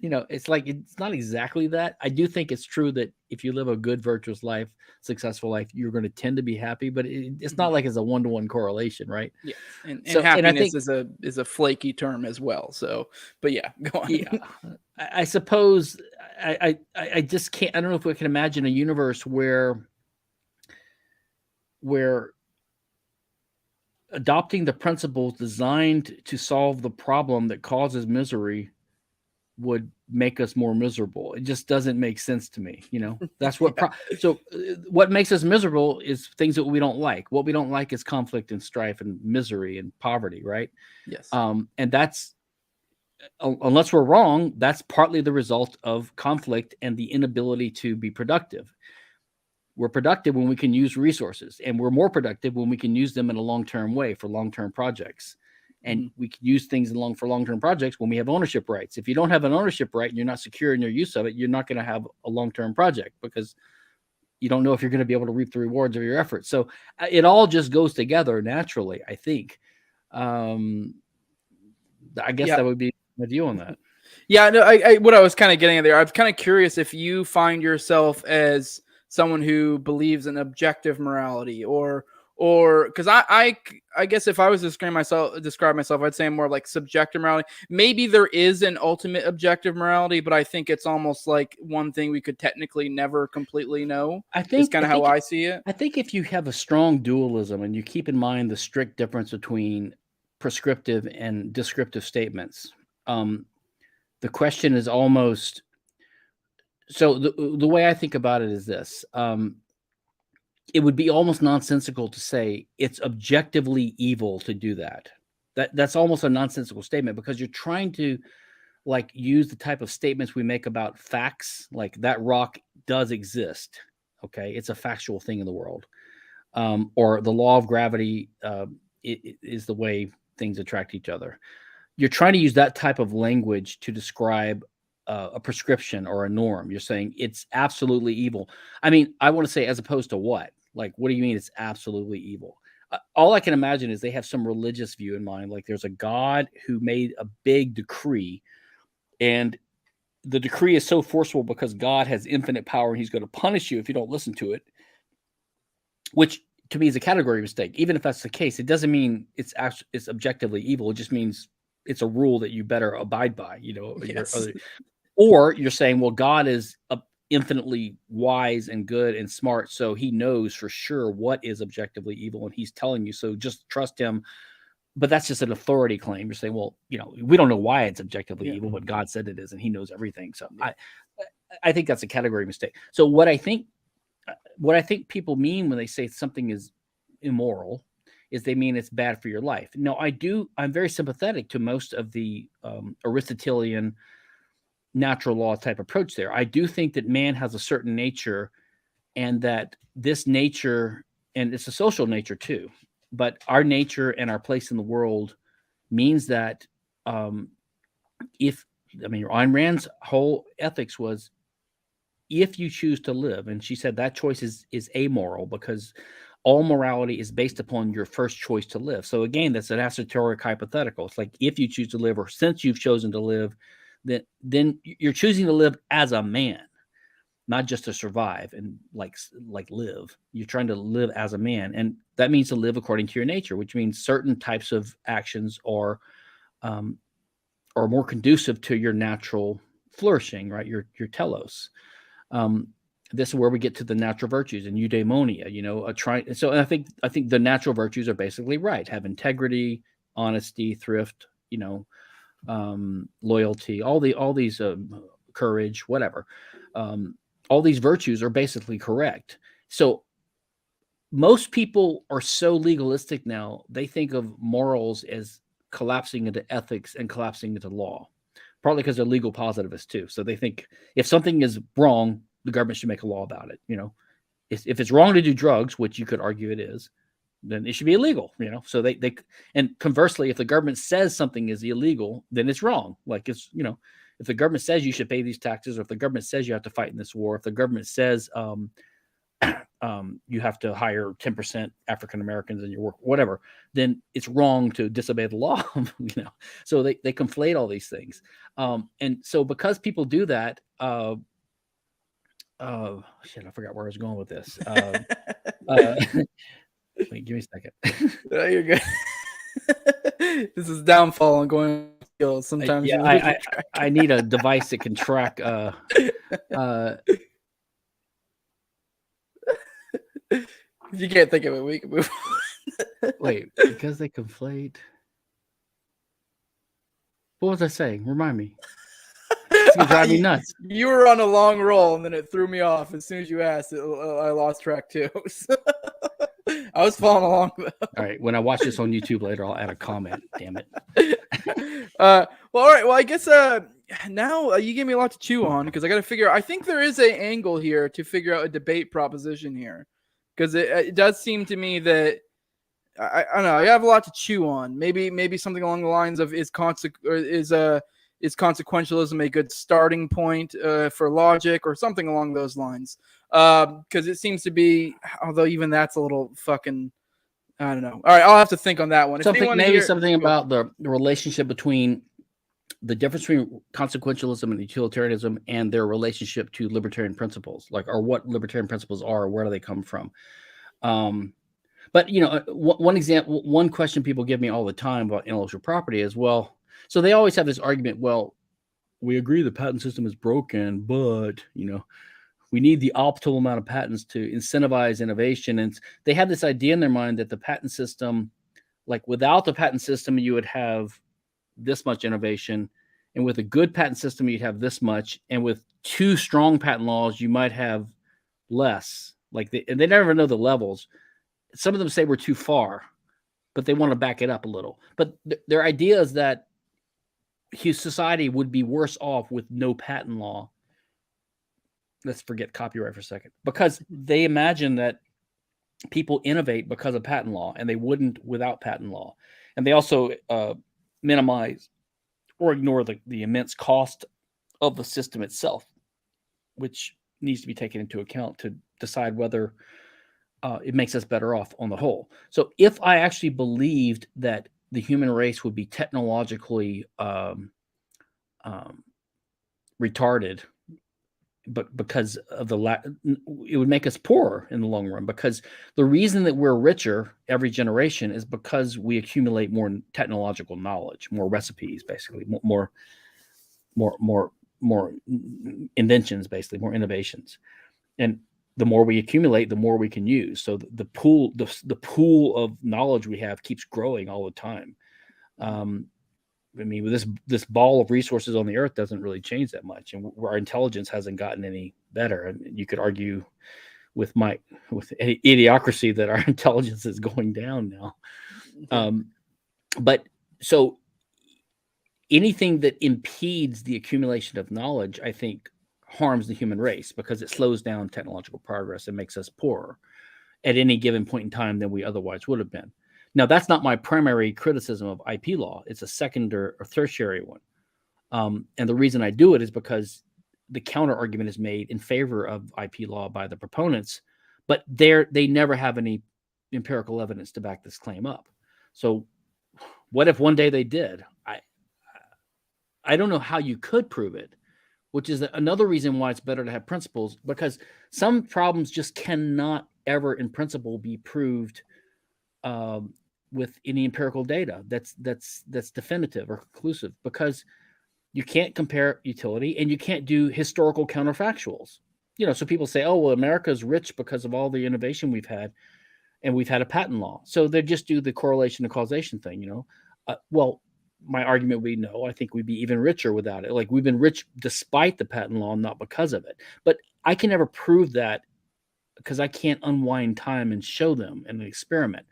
It's like, it's not exactly that. I do think it's true that if you live a good, virtuous life, successful life, you're going to tend to be happy, but it's not like it's a one-to-one correlation, right?
Yeah. And happiness is a flaky term as well. So, but yeah, go on.
Yeah. I suppose I just can't, I don't know if we can imagine a universe where adopting the principles designed to solve the problem that causes misery would make us more miserable. It just doesn't make sense to me. That's what. What makes us miserable is things that we don't like. What we don't like is conflict and strife and misery and poverty, right?
Yes.
And that's, unless we're wrong, that's partly the result of conflict and the inability to be productive. We're productive when we can use resources, and we're more productive when we can use them in a long-term way for long-term projects. And we can use things for long-term projects when we have ownership rights. If you don't have an ownership right and you're not secure in your use of it, you're not going to have a long-term project, because you don't know if you're going to be able to reap the rewards of your efforts. So it all just goes together naturally, I think. I guess that would be my view on that.
Yeah, no, what I was kind of getting at there, I'm kind of curious if you find yourself as someone who believes in objective morality, or because I guess if I was to describe myself, I'd say I'm more like subjective morality. Maybe there is an ultimate objective morality, but I think it's almost like one thing we could technically never completely know. I think it's kind of how I see it.
I think if you have a strong dualism and you keep in mind the strict difference between prescriptive and descriptive statements, the question is almost, so the way I think about it is this. It would be almost nonsensical to say it's objectively evil to do that. That's almost a nonsensical statement, because you're trying to use the type of statements we make about facts, like that rock does exist. Okay, it's a factual thing in the world, or the law of gravity is the way things attract each other. You're trying to use that type of language to describe a prescription or a norm. You're saying it's absolutely evil. I mean, I want to say, as opposed to what? What do you mean it's absolutely evil? All I can imagine is they have some religious view in mind. Like, there's a God who made a big decree, and the decree is so forceful because God has infinite power and he's going to punish you if you don't listen to it, which to me is a category mistake. Even if that's the case, it doesn't mean it's objectively evil. It just means it's a rule that you better abide by,
Yes.
Or you're saying, well, God is infinitely wise and good and smart, so he knows for sure what is objectively evil, and he's telling you, so just trust him. But that's just an authority claim. You're saying, well, we don't know why it's objectively evil, but God said it is, and he knows everything. So I think that's a category mistake. So what I think people mean when they say something is immoral is they mean it's bad for your life. No, I'm very sympathetic to most of the Aristotelian natural law type approach there. I do think that man has a certain nature, and that this nature, and it's a social nature too, but our nature and our place in the world means that Ayn Rand's whole ethics was, if you choose to live, and she said that choice is amoral, because all morality is based upon your first choice to live. So again, that's an esoteric hypothetical. It's like, if you choose to live, or since you've chosen to live, then you're choosing to live as a man, not just to survive and like live. You're trying to live as a man, and that means to live according to your nature, which means certain types of actions are more conducive to your natural flourishing, right? Your telos. This is where we get to the natural virtues and eudaimonia. So I think the natural virtues are basically right: have integrity, honesty, thrift, loyalty, all these courage, whatever. All these virtues are basically correct. So most people are so legalistic now, they think of morals as collapsing into ethics and collapsing into law, partly because they're legal positivists too. So they think if something is wrong, the government should make a law about it. If it's wrong to do drugs, which you could argue it is, then it should be illegal. So they and conversely, if the government says something is illegal, then it's wrong. Like, it's, if the government says you should pay these taxes, or if the government says you have to fight in this war, if the government says you have to hire 10% African Americans in your work, whatever, then it's wrong to disobey the law. So they conflate all these things, and so because people do that, shit, I forgot where I was going with this. Wait, give me a second.
No, you're good. This is downfall and going skills. Sometimes
I need a device that can track.
If you can't think of it, we can move on.
Wait, because they conflate. What was I saying? Remind me. It's gonna drive me nuts.
You were on a long roll, and then it threw me off. As soon as you asked, I lost track too. I was following along, though.
All right, when I watch this on YouTube later, I'll add a comment. Damn it.
Well, all right. Well, I guess now you gave me a lot to chew on because I got to figure. I think there is an angle here to figure out a debate proposition here, because it does seem to me that I don't know. I have a lot to chew on. Maybe something along the lines of is consequentialism a good starting point for logic, or something along those lines? Because it seems to be, although even that's a little fucking, I don't know. All right, I'll have to think on that one.
Something about the relationship between the difference between consequentialism and utilitarianism and their relationship to libertarian principles, or what libertarian principles are, where do they come from? But one question people give me all the time about intellectual property is, well, so they always have this argument, well, we agree the patent system is broken, but we need the optimal amount of patents to incentivize innovation. And they have this idea in their mind that the patent system, without the patent system, you would have this much innovation. And with a good patent system, you'd have this much. And with two strong patent laws, you might have less. And they never know the levels. Some of them say we're too far, but they want to back it up a little. But their idea is that society would be worse off with no patent law. Let's forget copyright for a second, because they imagine that people innovate because of patent law, and they wouldn't without patent law. And they also minimize or ignore the immense cost of the system itself, which needs to be taken into account to decide whether it makes us better off on the whole. So if I actually believed that the human race would be technologically retarded, but because of it would make us poorer in the long run, because the reason that we're richer every generation is because we accumulate more technological knowledge, more recipes, basically, more inventions, basically, more innovations. And the more we accumulate, the more we can use. So the pool of knowledge we have keeps growing all the time. With this ball of resources on the earth doesn't really change that much, and our intelligence hasn't gotten any better. And you could argue with idiocracy that our intelligence is going down now. But so anything that impedes the accumulation of knowledge, I think, harms the human race, because it slows down technological progress and makes us poorer at any given point in time than we otherwise would have been. Now, that's not my primary criticism of IP law. It's a second or tertiary one. And the reason I do it is because the counter argument is made in favor of IP law by the proponents, but they never have any empirical evidence to back this claim up. So what if one day they did? I don't know how you could prove it, which is another reason why it's better to have principles, because some problems just cannot ever in principle be proved with any empirical data that's definitive or conclusive, because you can't compare utility and you can't do historical counterfactuals. So people say, oh, well, America's rich because of all the innovation we've had, and we've had a patent law. So they just do the correlation and causation thing, well, my argument would be, no, I think we'd be even richer without it. We've been rich despite the patent law, not because of it. But I can never prove that, because I can't unwind time and show them in an experiment.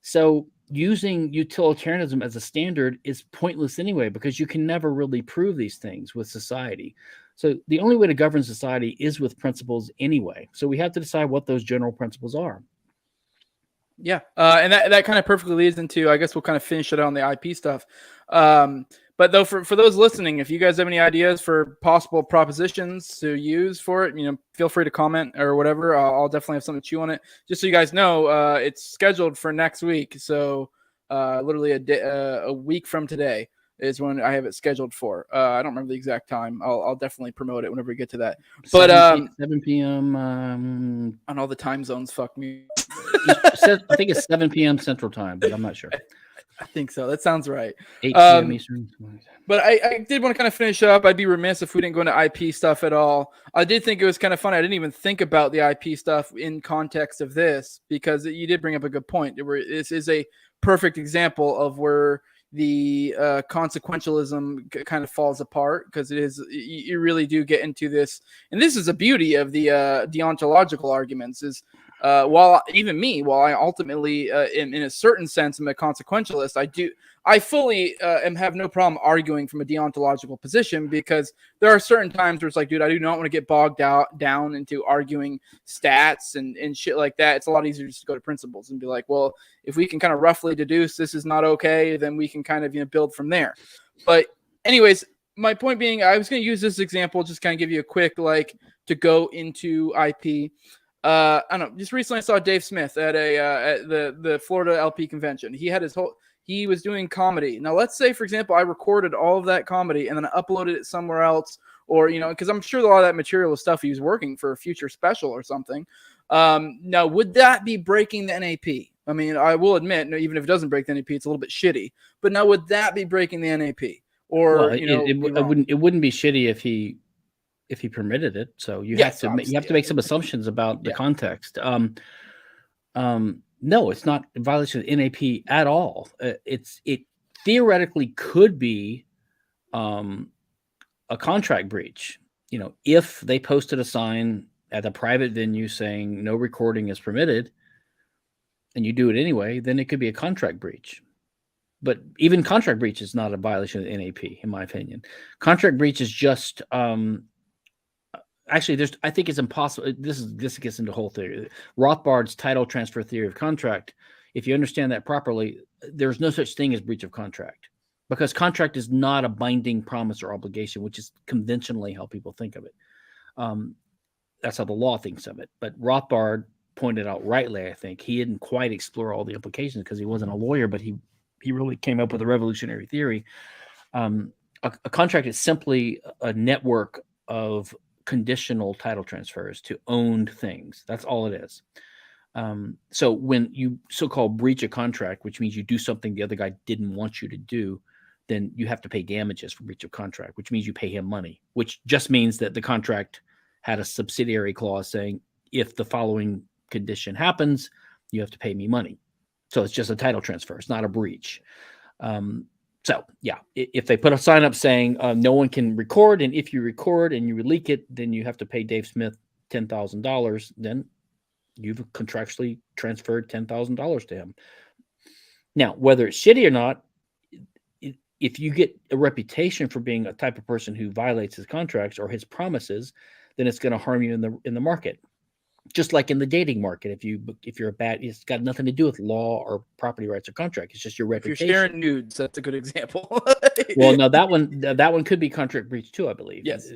So using utilitarianism as a standard is pointless anyway, because you can never really prove these things with society. So the only way to govern society is with principles anyway. So we have to decide what those general principles are.
Yeah, and that kind of perfectly leads into, I guess we'll kind of finish it on the IP stuff. But though, for those listening, if you guys have any ideas for possible propositions to use for it, feel free to comment or whatever. I'll definitely have something to chew on it. Just so you guys know, it's scheduled for next week. So literally a week from today is when I have it scheduled for. I don't remember the exact time. I'll definitely promote it whenever we get to that. But
7 p.m.
On all the time zones, fuck me.
I think it's 7 p.m. Central Time, but I'm not sure.
I think so. That sounds right.
8 p.m. Eastern.
But I did want to kind of finish up. I'd be remiss if we didn't go into IP stuff at all. I did think it was kind of funny. I didn't even think about the IP stuff in context of this, because you did bring up a good point. This is a perfect example of where the consequentialism kind of falls apart, because it is, you really do get into this. And this is a beauty of the deontological arguments is, while I ultimately, in a certain sense, am a consequentialist, I fully have no problem arguing from a deontological position, because there are certain times where it's like, dude, I do not want to get bogged down into arguing stats and shit like that. It's a lot easier just to go to principles and be like, well, if we can kind of roughly deduce this is not okay, then we can kind of build from there. But anyways, my point being, I was going to use this example, just kind of give you a quick to go into IP. I don't know. Just recently, I saw Dave Smith at the Florida LP convention. He was doing comedy. Now, let's say, for example, I recorded all of that comedy and then I uploaded it somewhere else, or because I'm sure a lot of that material is stuff he was working for a future special or something. Now, would that be breaking the NAP? I mean, I will admit, even if it doesn't break the NAP, it's a little bit shitty. But now, would that be breaking the NAP? Or
it wouldn't be shitty if he permitted it. So you have to make some assumptions about the context. No, it's not a violation of NAP at all. It theoretically could be a contract breach. If they posted a sign at a private venue saying no recording is permitted, and you do it anyway, then it could be a contract breach. But even contract breach is not a violation of the NAP, in my opinion. Contract breach is just actually, I think it's impossible. This gets into whole theory. Rothbard's title transfer theory of contract. If you understand that properly, there's no such thing as breach of contract, because contract is not a binding promise or obligation, which is conventionally how people think of it. That's how the law thinks of it. But Rothbard pointed out rightly, I think, he didn't quite explore all the implications because he wasn't a lawyer, but he really came up with a revolutionary theory. A contract is simply a network of conditional title transfers to owned things. That's all it is. So when you so-called breach a contract, which means you do something the other guy didn't want you to do, then you have to pay damages for breach of contract, which means you pay him money, which just means that the contract had a subsidiary clause saying, if the following condition happens, you have to pay me money. So it's just a title transfer. It's not a breach. So yeah, if they put a sign up saying no one can record, and if you record and you leak it, then you have to pay Dave Smith $10,000, then you've contractually transferred $10,000 to him. Now, whether it's shitty or not, if you get a reputation for being a type of person who violates his contracts or his promises, then it's going to harm you in the market. Just like in the dating market, if you're a bad, it's got nothing to do with law or property rights or contract. It's just your reputation.
If you're sharing nudes, that's a good example.
Well, no, that one could be contract breach too, I believe.
Yes.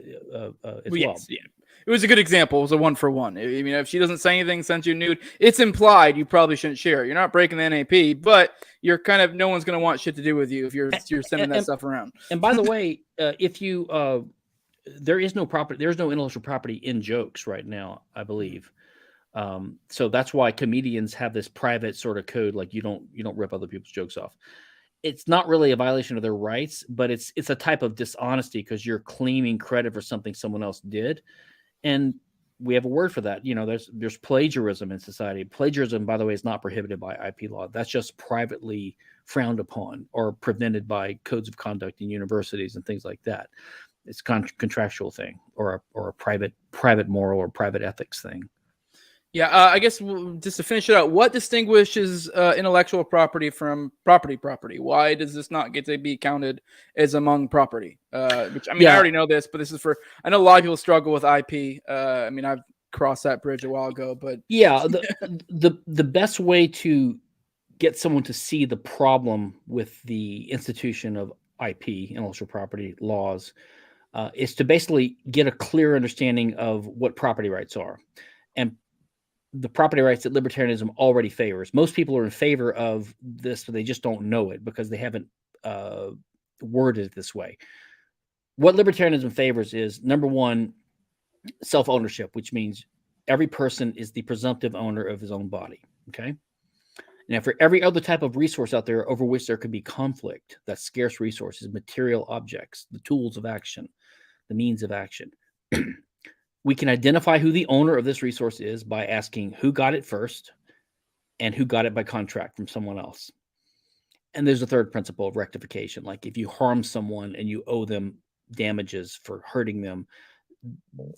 Yes.
Yeah. It was a good example. It was a 1-for-1. I mean, if she doesn't say anything, sends you a nude, it's implied you probably shouldn't share it. You're not breaking the NAP, but you're kind of, no one's going to want shit to do with you if you're sending that stuff around.
And by the way, if you there is no intellectual property in jokes right now, I believe. So that's why comedians have this private sort of code, like you don't rip other people's jokes off. It's not really a violation of their rights, but it's a type of dishonesty because you're claiming credit for something someone else did. And we have a word for that. There's plagiarism in society. Plagiarism, by the way, is not prohibited by IP law. That's just privately frowned upon or prevented by codes of conduct in universities and things like that. It's contractual thing or a private moral or private ethics thing.
Yeah, I guess just to finish it out, what distinguishes intellectual property from property? Why does this not get to be counted as among property? Which, I mean, I already know this, but this is I know a lot of people struggle with IP. I mean, I've crossed that bridge a while ago, but
yeah, the best way to get someone to see the problem with the institution of IP, intellectual property laws, is to basically get a clear understanding of what property rights are. And the property rights that libertarianism already favors. Most people are in favor of this, but they just don't know it because they haven't worded it this way. What libertarianism favors is, number one, self-ownership, which means every person is the presumptive owner of his own body. Okay. Now, for every other type of resource out there over which there could be conflict, that's scarce resources, material objects, the tools of action, the means of action. We can identify who the owner of this resource is by asking who got it first and who got it by contract from someone else. And there's a third principle of rectification. Like if you harm someone and you owe them damages for hurting them,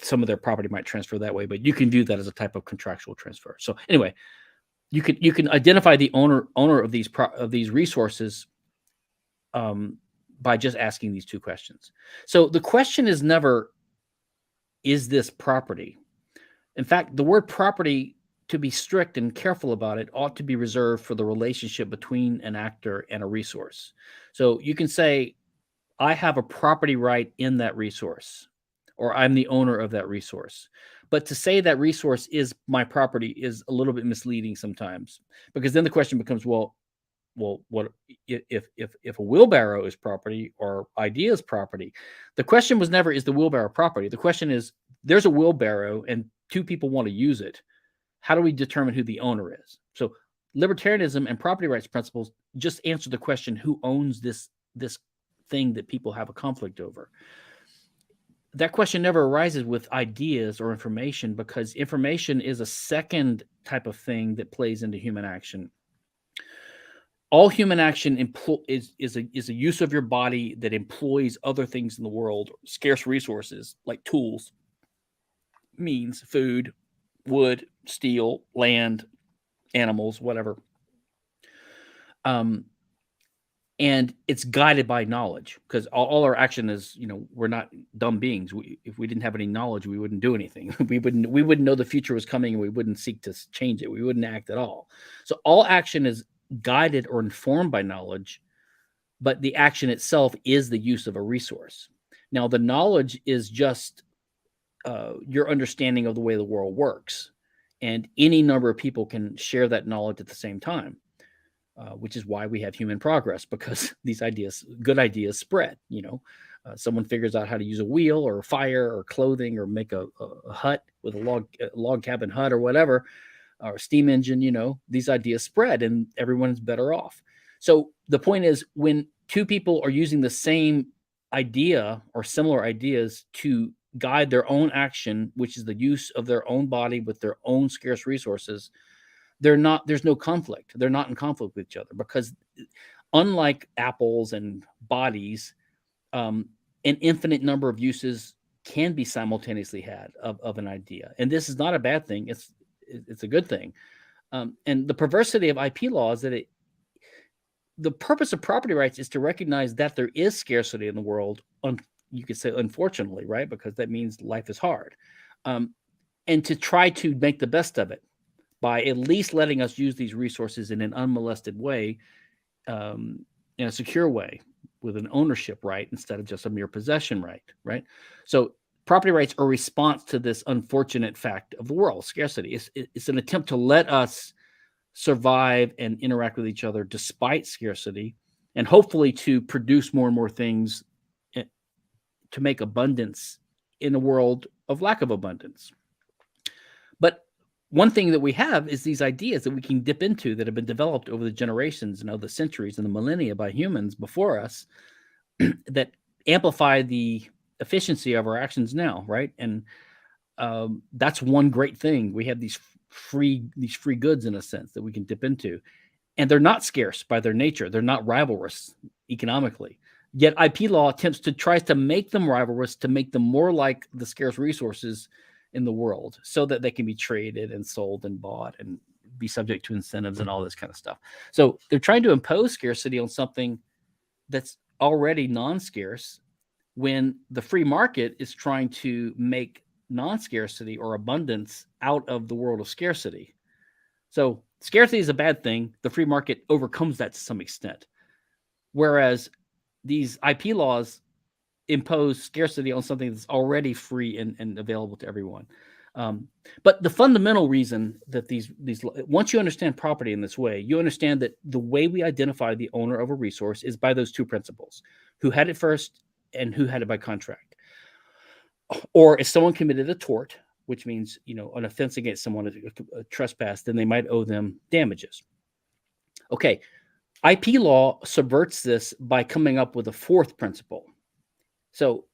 some of their property might transfer that way, but you can view that as a type of contractual transfer. So anyway, you can identify the owner of these resources by just asking these two questions. So the question is never, is this property? In fact, the word property, to be strict and careful about it, ought to be reserved for the relationship between an actor and a resource. So you can say, I have a property right in that resource, or I'm the owner of that resource. But to say that resource is my property is a little bit misleading sometimes, because then the question becomes, well, what if a wheelbarrow is property or idea is property? The question was never, is the wheelbarrow property? The question is, there's a wheelbarrow and two people want to use it. How do we determine who the owner is? So libertarianism and property rights principles just answer the question, who owns this thing that people have a conflict over? That question never arises with ideas or information, because information is a second type of thing that plays into human action. All human action is a use of your body that employs other things in the world, scarce resources like tools, means, food, wood, steel, land, animals, whatever. And it's guided by knowledge, because all our action is, we're not dumb beings. If we didn't have any knowledge, we wouldn't do anything. We wouldn't know the future was coming, and we wouldn't seek to change it. We wouldn't act at all. So all action is guided or informed by knowledge, but the action itself is the use of a resource. Now, the knowledge is just your understanding of the way the world works, and any number of people can share that knowledge at the same time. Which is why we have human progress, because these good ideas spread. Someone figures out how to use a wheel or a fire or clothing, or make a hut with a log cabin hut or whatever, or a steam engine. These ideas spread and everyone's better off. So the point is, when two people are using the same idea or similar ideas to guide their own action, which is the use of their own body with their own scarce resources, there's no conflict. They're not in conflict with each other, because unlike apples and bodies, an infinite number of uses can be simultaneously had of an idea. And this is not a bad thing. It's a good thing. And the perversity of IP law is that the purpose of property rights is to recognize that there is scarcity in the world. You could say, unfortunately, right? Because that means life is hard. And to try to make the best of it by at least letting us use these resources in an unmolested way, in a secure way, with an ownership right instead of just a mere possession right, right? So property rights are a response to this unfortunate fact of the world, scarcity. It's an attempt to let us survive and interact with each other despite scarcity, and hopefully to produce more and more things to make abundance in a world of lack of abundance. But one thing that we have is these ideas that we can dip into that have been developed over the generations and over the centuries and the millennia by humans before us that amplify the efficiency of our actions now, right? And that's one great thing. We have these free goods, in a sense, that we can dip into, and they're not scarce by their nature. They're not rivalrous economically. Yet IP law tries to make them rivalrous, to make them more like the scarce resources in the world, so that they can be traded and sold and bought and be subject to incentives and all this kind of stuff. So they're trying to impose scarcity on something that's already non-scarce, when the free market is trying to make non-scarcity or abundance out of the world of scarcity. So scarcity is a bad thing. The free market overcomes that to some extent. Whereas these IP laws impose scarcity on something that's already free and available to everyone. But the fundamental reason that these once you understand property in this way, you understand that the way we identify the owner of a resource is by those two principles: who had it first and who had it by contract. Or if someone committed a tort, which means an offense against someone, a trespass, then they might owe them damages. Okay, IP law subverts this by coming up with a fourth principle. So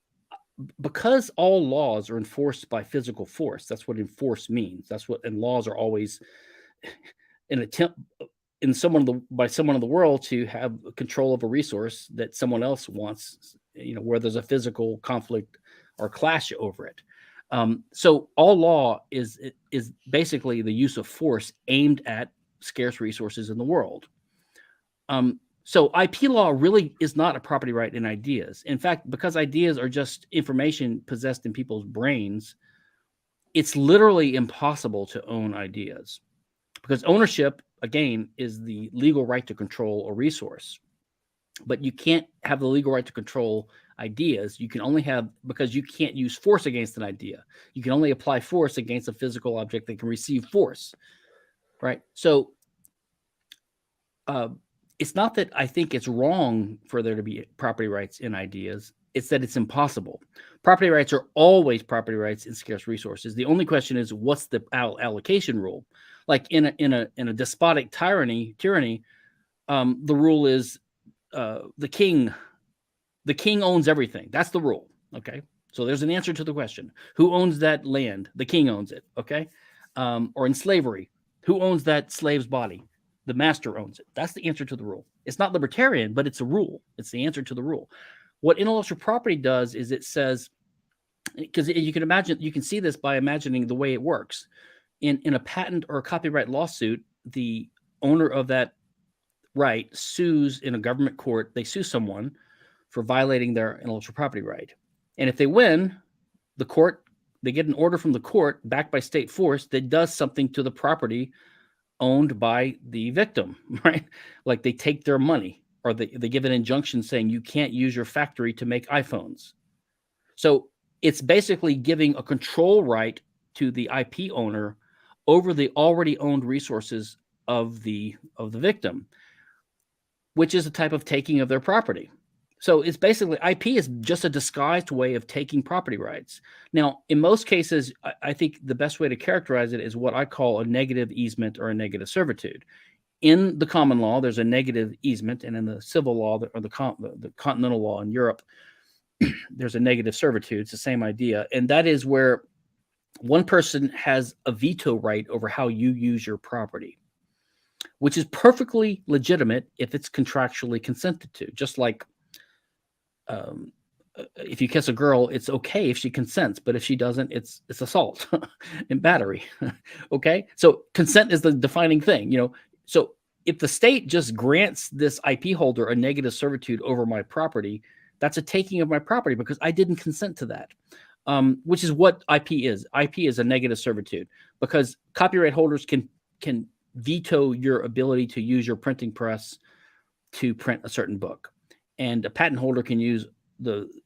because all laws are enforced by physical force, that's what enforce means. That's what, and laws are always an attempt by someone in the world to have control of a resource that someone else wants, where there's a physical conflict or clash over it. So all law is basically the use of force aimed at scarce resources in the world. So IP law really is not a property right in ideas. In fact, because ideas are just information possessed in people's brains, it's literally impossible to own ideas, because ownership, again, is the legal right to control a resource. But you can't have the legal right to control ideas. You can only have, because you can't use force against an idea. You can only apply force against a physical object that can receive force, right? So it's not that I think it's wrong for there to be property rights in ideas. It's that it's impossible. Property rights are always property rights in scarce resources. The only question is, what's the allocation rule? Like in a despotic tyranny, the rule is the king owns everything. That's the rule. Okay, so there's an answer to the question: who owns that land? The king owns it. Okay, or in slavery, who owns that slave's body? The master owns it. That's the answer to the rule. It's not libertarian, but it's a rule. It's the answer to the rule. What intellectual property does is it says, because you can imagine, you can see this by imagining the way it works. In a patent or a copyright lawsuit, the owner of that right sues in a government court. They sue someone for violating their intellectual property right. And if they win, they get an order from the court backed by state force that does something to the property owned by the victim, right? Like they take their money, or they give an injunction saying you can't use your factory to make iPhones. So it's basically giving a control right to the IP owner over the already owned resources of the victim, which is a type of taking of their property. So it's basically, IP is just a disguised way of taking property rights. Now, in most cases, I think the best way to characterize it is what I call a negative easement or a negative servitude. In the common law, there's a negative easement, and in the civil law, or the continental law in Europe, there's a negative servitude. It's the same idea. And that is where one person has a veto right over how you use your property, which is perfectly legitimate if it's contractually consented to. Just like if you kiss a girl, it's okay if she consents, but if she doesn't, it's assault and battery. Okay, so consent is the defining thing, So if the state just grants this IP holder a negative servitude over my property, that's a taking of my property because I didn't consent to that. Which is what IP is. IP is a negative servitude because copyright holders can veto your ability to use your printing press to print a certain book, and a patent holder can use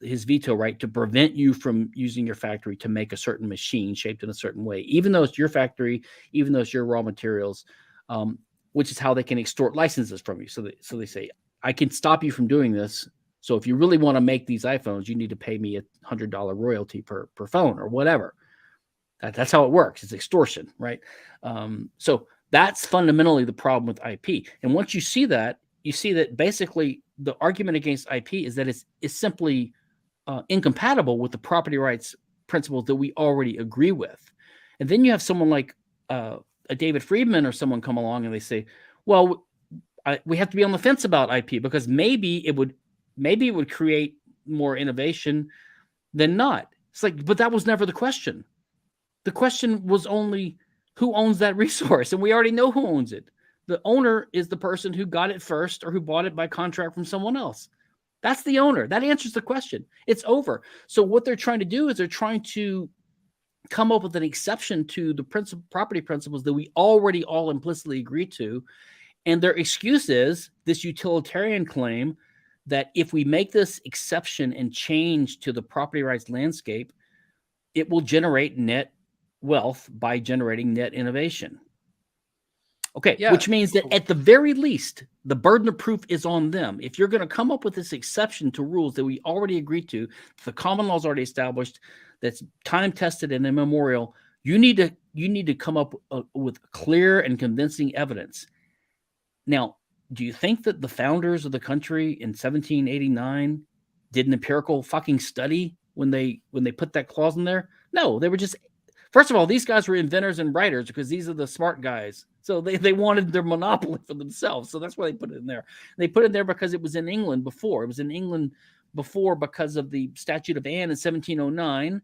his veto right to prevent you from using your factory to make a certain machine shaped in a certain way, even though it's your factory, even though it's your raw materials, which is how they can extort licenses from you. So they say, I can stop you from doing this. So if you really want to make these iPhones, you need to pay me $100 royalty per phone or whatever. That's how it works. It's extortion, right? So that's fundamentally the problem with IP. And once you see that basically the argument against IP is that it's simply incompatible with the property rights principles that we already agree with. And then you have someone like a David Friedman or someone come along and they say, well, we have to be on the fence about IP because maybe it would create more innovation than not. It's like, but that was never the question. The question was only who owns that resource, and we already know who owns it. The owner is the person who got it first or who bought it by contract from someone else. That's the owner. That answers the question. It's over. So what they're trying to do is they're trying to come up with an exception to the property principles that we already all implicitly agree to. And their excuse is this utilitarian claim that if we make this exception and change to the property rights landscape, it will generate net wealth by generating net innovation. Okay, yeah. Which means that at the very least, the burden of proof is on them. If you're going to come up with this exception to rules that we already agreed to, the common law is already established, that's time tested and immemorial, you need to come up with clear and convincing evidence. Now, do you think that the founders of the country in 1789 did an empirical fucking study when they put that clause in there? No, they were just, first of all, these guys were inventors and writers because these are the smart guys. So they wanted their monopoly for themselves. So that's why they put it in there. They put it there because it was in England before. It was in England before because of the Statute of Anne in 1709,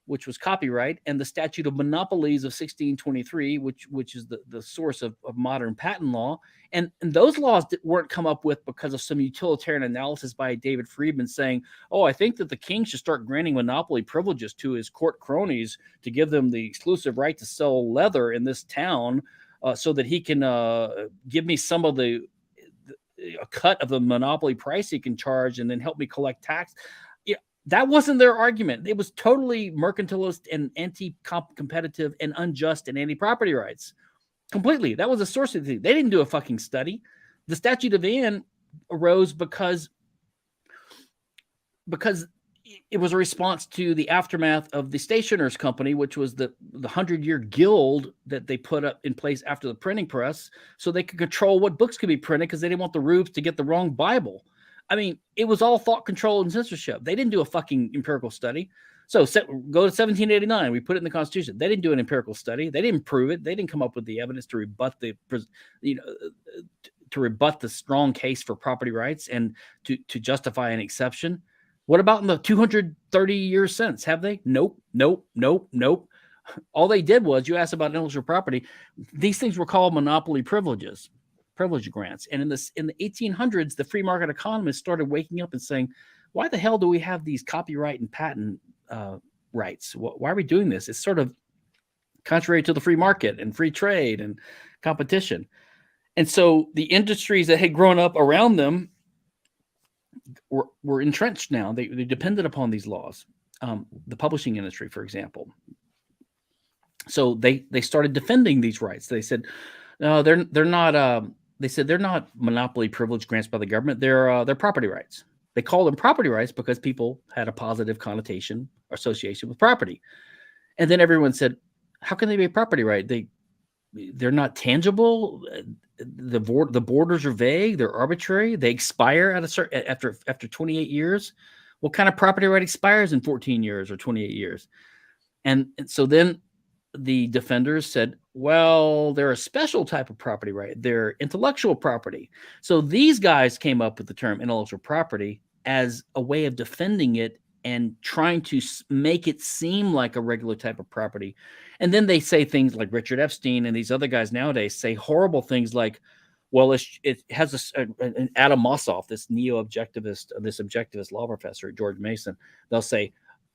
which was copyright, and the Statute of Monopolies of 1623, which is the source of modern patent law. And those laws weren't come up with because of some utilitarian analysis by David Friedman saying, oh, I think that the king should start granting monopoly privileges to his court cronies to give them the exclusive right to sell leather in this town so that he can give me some of a cut of the monopoly price he can charge and then help me collect tax. That wasn't their argument. It was totally mercantilist and anti-competitive and unjust and anti-property rights. Completely. That was a source of the thing. They didn't do a fucking study. The Statute of Anne arose because it was a response to the aftermath of the Stationers Company, which was the 100-year guild that they put up in place after the printing press so they could control what books could be printed because they didn't want the rubes to get the wrong Bible. I mean, it was all thought control and censorship. They didn't do a fucking empirical study. So go to 1789. We put it in the Constitution. They didn't do an empirical study. They didn't prove it. They didn't come up with the evidence to rebut the strong case for property rights and to justify an exception. What about in the 230 years since? Have they? Nope. All they did was, you asked about intellectual property. These things were called monopoly privilege grants. And in the 1800s, the free market economists started waking up and saying, why the hell do we have these copyright and patent rights? Why are we doing this? It's sort of contrary to the free market and free trade and competition. And so the industries that had grown up around them were entrenched now. They depended upon these laws. The publishing industry, for example. So they started defending these rights. They said, no, they're not. They said they're not monopoly privilege grants by the government. They're property rights. They call them property rights because people had a positive connotation or association with property. And then everyone said, how can they be a property right? They're not tangible. The borders are vague. They're arbitrary. They expire after 28 years. What kind of property right expires in 14 years or 28 years? And so then the defenders said, well, they're a special type of property right. They're intellectual property. So these guys came up with the term intellectual property as a way of defending it and trying to make it seem like a regular type of property. And then they say things like Richard Epstein and these other guys nowadays say horrible things like, well, it has an Adam Mossoff, this neo-objectivist, this objectivist law professor at George Mason. They'll say,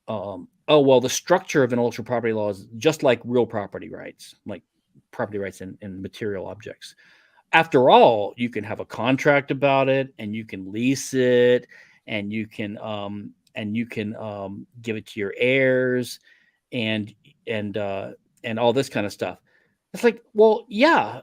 oh, well, the structure of intellectual property law is just like real property rights, like property rights in material objects. After all, you can have a contract about it, and you can lease it, and you can give it to your heirs, and all this kind of stuff. It's like, well, yeah,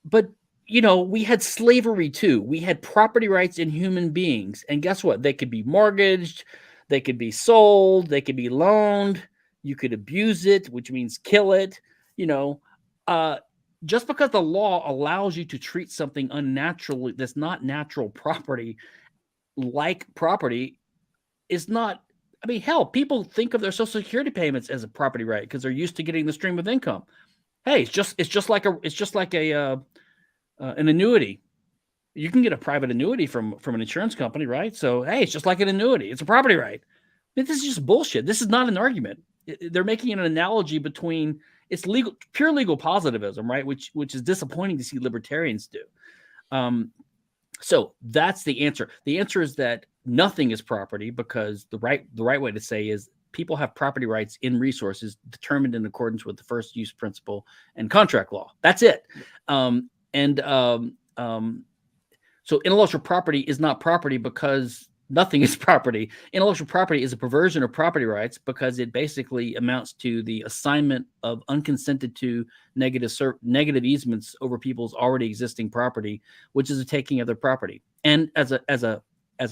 but we had slavery too. We had property rights in human beings, and guess what? They could be mortgaged. They could be sold. They could be loaned. You could abuse it, which means kill it. Just because the law allows you to treat something unnaturally, that's not natural property, like property, is not. I mean, hell, people think of their Social Security payments as a property right because they're used to getting the stream of income. Hey, it's just like an annuity. You can get a private annuity from an insurance company, right? So, hey, it's just like an annuity. It's a property right. This is just bullshit. This is not an argument. They're making an analogy between it's pure legal positivism, right? Which is disappointing to see libertarians do. So that's the answer. The answer is that nothing is property because the right way to say is people have property rights in resources determined in accordance with the first use principle and contract law. That's it. So intellectual property is not property because nothing is property. Intellectual property is a perversion of property rights because it basically amounts to the assignment of unconsented to negative easements over people's already existing property, which is a taking of their property. And as a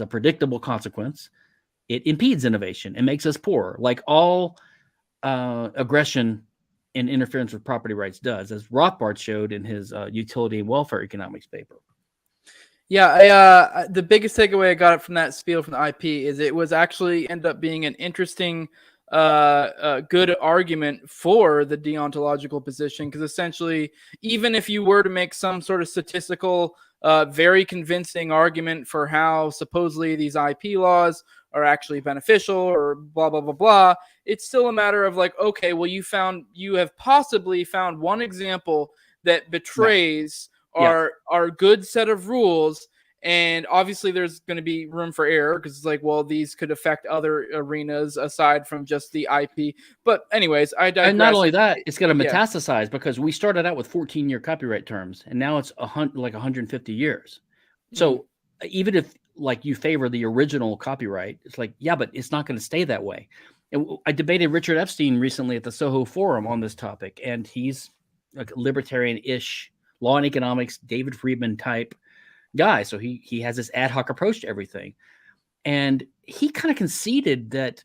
predictable consequence, it impedes innovation and makes us poor, like all aggression and interference with property rights does, as Rothbard showed in his utility and welfare economics paper.
Yeah, the biggest takeaway I got from that spiel from the IP is it was actually ended up being an interesting, good argument for the deontological position, because essentially, even if you were to make some sort of statistical, very convincing argument for how supposedly these IP laws are actually beneficial or blah blah blah blah, it's still a matter of like, okay, well, you have possibly found one example that betrays our good set of rules, and obviously there's going to be room for error because it's like, well, these could affect other arenas aside from just the IP. But anyways, I digress.
And not only that, it's going to
Yeah.
metastasize, because we started out with 14-year copyright terms, and now it's like 150 years. So even if like you favor the original copyright, it's like, yeah, but it's not going to stay that way. And I debated Richard Epstein recently at the Soho Forum on this topic, and he's a libertarian-ish, law and economics, David Friedman type guy. So he has this ad hoc approach to everything. And he kind of conceded that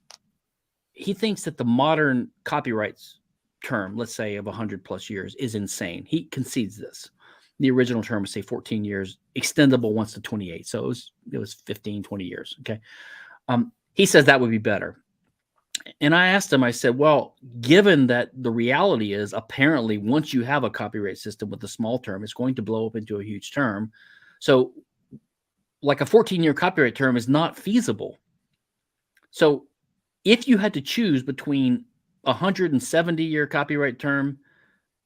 he thinks that the modern copyrights term, let's say of 100 plus years, is insane. He concedes this. The original term was, say, 14 years, extendable once to 28. So it was 15, 20 years. Okay. He says that would be better. And I asked him, I said, well, given that the reality is apparently once you have a copyright system with a small term, it's going to blow up into a huge term. So like a 14-year copyright term is not feasible. So if you had to choose between a 170-year copyright term,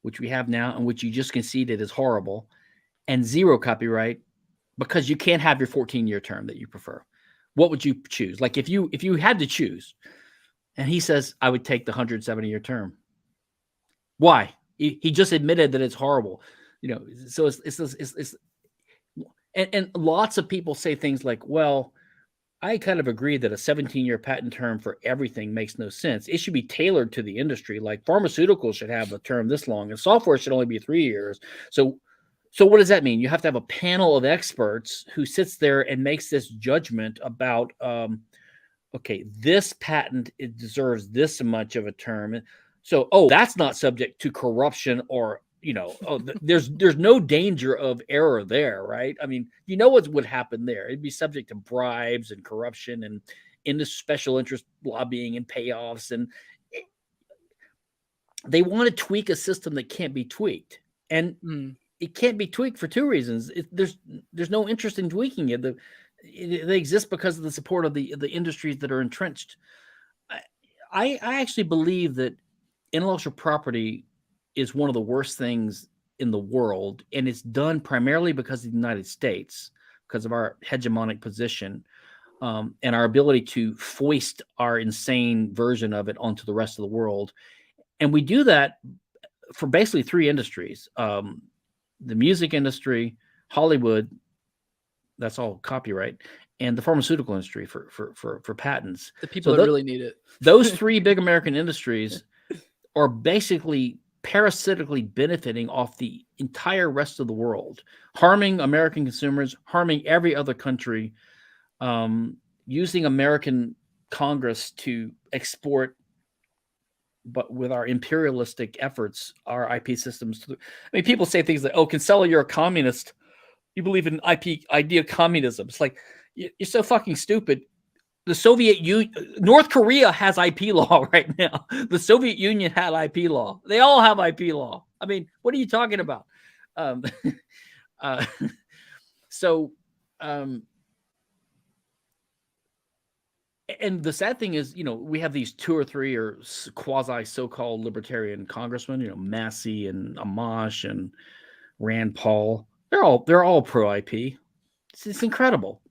which we have now, and which you just conceded is horrible, and zero copyright, because you can't have your 14-year term that you prefer, what would you choose? Like if you had to choose, and he says, I would take the 170-year term. Why? He just admitted that it's horrible. So it's and lots of people say things like, well, I kind of agree that a 17-year patent term for everything makes no sense. It should be tailored to the industry. Like pharmaceuticals should have a term this long, and software should only be 3 years. So what does that mean? You have to have a panel of experts who sits there and makes this judgment about, okay, this patent, it deserves this much of a term. So, that's not subject to corruption or, there's no danger of error there, right? I mean, what would happen there? It'd be subject to bribes and corruption and into special interest lobbying and payoffs. And they want to tweak a system that can't be tweaked. And it can't be tweaked for two reasons. There's no interest in tweaking it. They exist because of the support of the industries that are entrenched. I actually believe that intellectual property is one of the worst things in the world, and it's done primarily because of the United States, because of our hegemonic position, and our ability to foist our insane version of it onto the rest of the world. And we do that for basically three industries: the music industry, Hollywood, that's all copyright, and the pharmaceutical industry for patents.
The people that really need it.
Those three big American industries are basically parasitically benefiting off the entire rest of the world, harming American consumers, harming every other country, using American Congress to export, but with our imperialistic efforts, our IP systems. I mean, people say things like, oh, Kinsella, you're a communist. You believe in IP idea communism. It's like, you're so fucking stupid. The Soviet Union, North Korea has IP law right now. The Soviet Union had IP law. They all have IP law. I mean, what are you talking about? And the sad thing is, we have these two or three or quasi so-called libertarian congressmen, Massey and Amash and Rand Paul. They're all pro IP. It's incredible.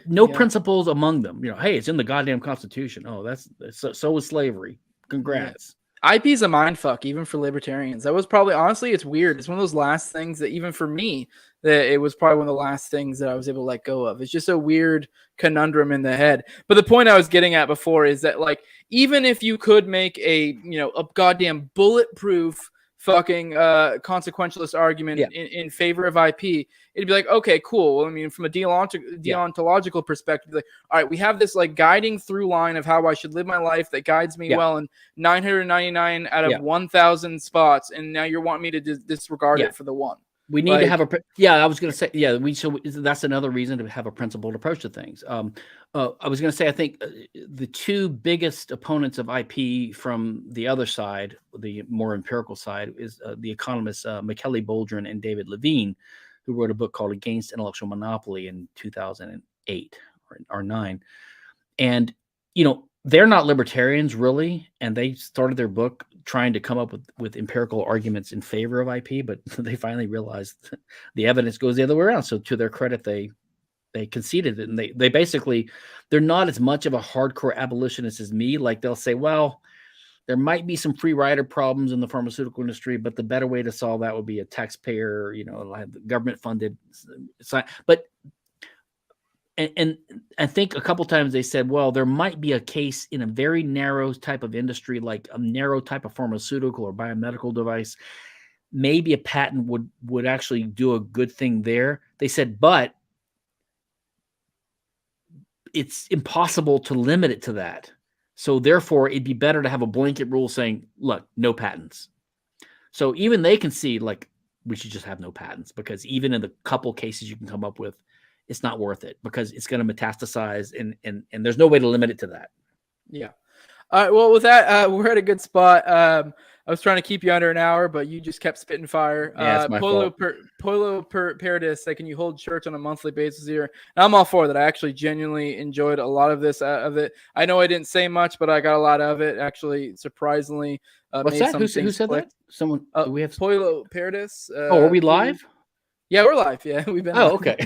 No principles among them. Hey, it's in the goddamn Constitution. Oh, that's so is slavery. Congrats.
Yeah. IP is a mindfuck, even for libertarians. That was probably, honestly, it's weird. It's one of those last things that, even for me, that it was probably one of the last things that I was able to let go of. It's just a weird conundrum in the head. But the point I was getting at before is that, like, even if you could make a goddamn bulletproof fucking consequentialist argument in favor of IP, it'd be like, okay, cool. Well, I mean, from a deontological perspective, like, all right, we have this like guiding through line of how I should live my life that guides me well in 999 out of 1,000 spots, and now you're wanting me to disregard it for the one.
We need to have I was going to say, that's another reason to have a principled approach to things. I was going to say, I think the two biggest opponents of IP from the other side, the more empirical side, is the economists Michele Boldrin and David Levine, who wrote a book called Against Intellectual Monopoly in 2008 or 9. And, they're not libertarians really, and they started their book trying to come up with empirical arguments in favor of IP, but they finally realized the evidence goes the other way around. So to their credit, they conceded it, and they basically, they're not as much of a hardcore abolitionist as me. Like they'll say, well, there might be some free rider problems in the pharmaceutical industry, but the better way to solve that would be a taxpayer, government funded. But And I think a couple times they said, well, there might be a case in a very narrow type of industry, like a narrow type of pharmaceutical or biomedical device. Maybe a patent would actually do a good thing there. They said, but it's impossible to limit it to that. So therefore, it'd be better to have a blanket rule saying, look, no patents. So even they can see, like, we should just have no patents, because even in the couple cases you can come up with, it's not worth it, because it's going to metastasize, and there's no way to limit it to that.
Yeah. All right. Well, with that, we're at a good spot. I was trying to keep you under an hour, but you just kept spitting fire.
Yeah, it's my fault.
Polo Paradis, can you hold church on a monthly basis here? And I'm all for that. I actually genuinely enjoyed a lot of this of it. I know I didn't say much, but I got a lot of it. Actually, surprisingly.
What's that? Who said that? Someone?
We have Polo Paradis.
Are we live?
Yeah, we're live. Yeah, we've been.
Oh, okay.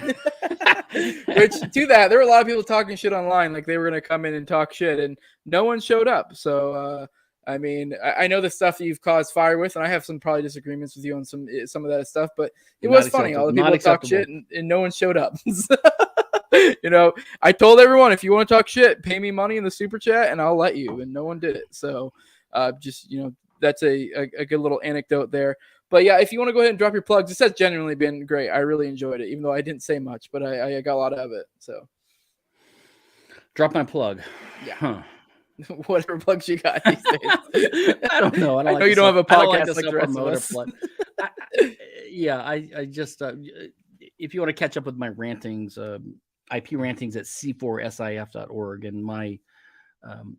Which, to that, there were a lot of people talking shit online, like they were going to come in and talk shit, and no one showed up. So, I mean, I know the stuff that you've caused fire with, and I have some probably disagreements with you on some of that stuff, but it was funny. All the people talk shit, and no one showed up. I told everyone, if you want to talk shit, pay me money in the super chat, and I'll let you, and no one did it. So, that's a good little anecdote there. But yeah, if you want to go ahead and drop your plugs, this has genuinely been great. I really enjoyed it, even though I didn't say much, but I got a lot out of it. So,
drop my plug.
Yeah. Huh. Whatever plugs you got these days.
I don't know. I
know you don't have a podcast like the rest of us.
I just if you want to catch up with my rantings, IP rantings at c4sif.org, and my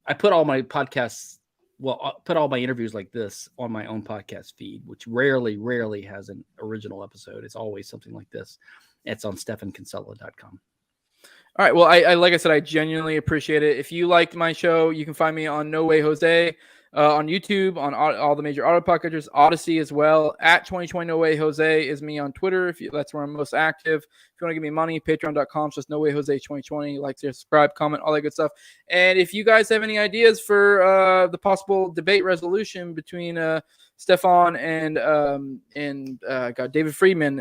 I put all my podcasts. Well, I'll put all my interviews like this on my own podcast feed, which rarely has an original episode. It's always something like this. It's on stephankinsella.com.
All right. Well, I like I said, I genuinely appreciate it. If you liked my show, you can find me on No Way Jose, on YouTube, on all the major auto podcatchers, Odyssey as well. At 2020 No Way Jose is me on Twitter. That's where I'm most active. If you want to give me money, patreon.com/No Way Jose 2020. Like, subscribe, comment, all that good stuff. And if you guys have any ideas for the possible debate resolution between Stephan and David Friedman,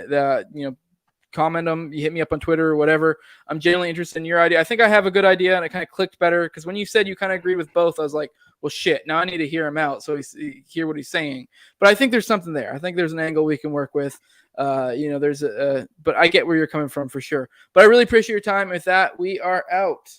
comment them. You hit me up on Twitter or whatever. I'm genuinely interested in your idea. I think I have a good idea, and it kind of clicked better because when you said you kind of agreed with both, I was like, well, shit, now I need to hear him out so hear what he's saying. But I think there's something there. I think there's an angle we can work with. But I get where you're coming from for sure. But I really appreciate your time. With that, we are out.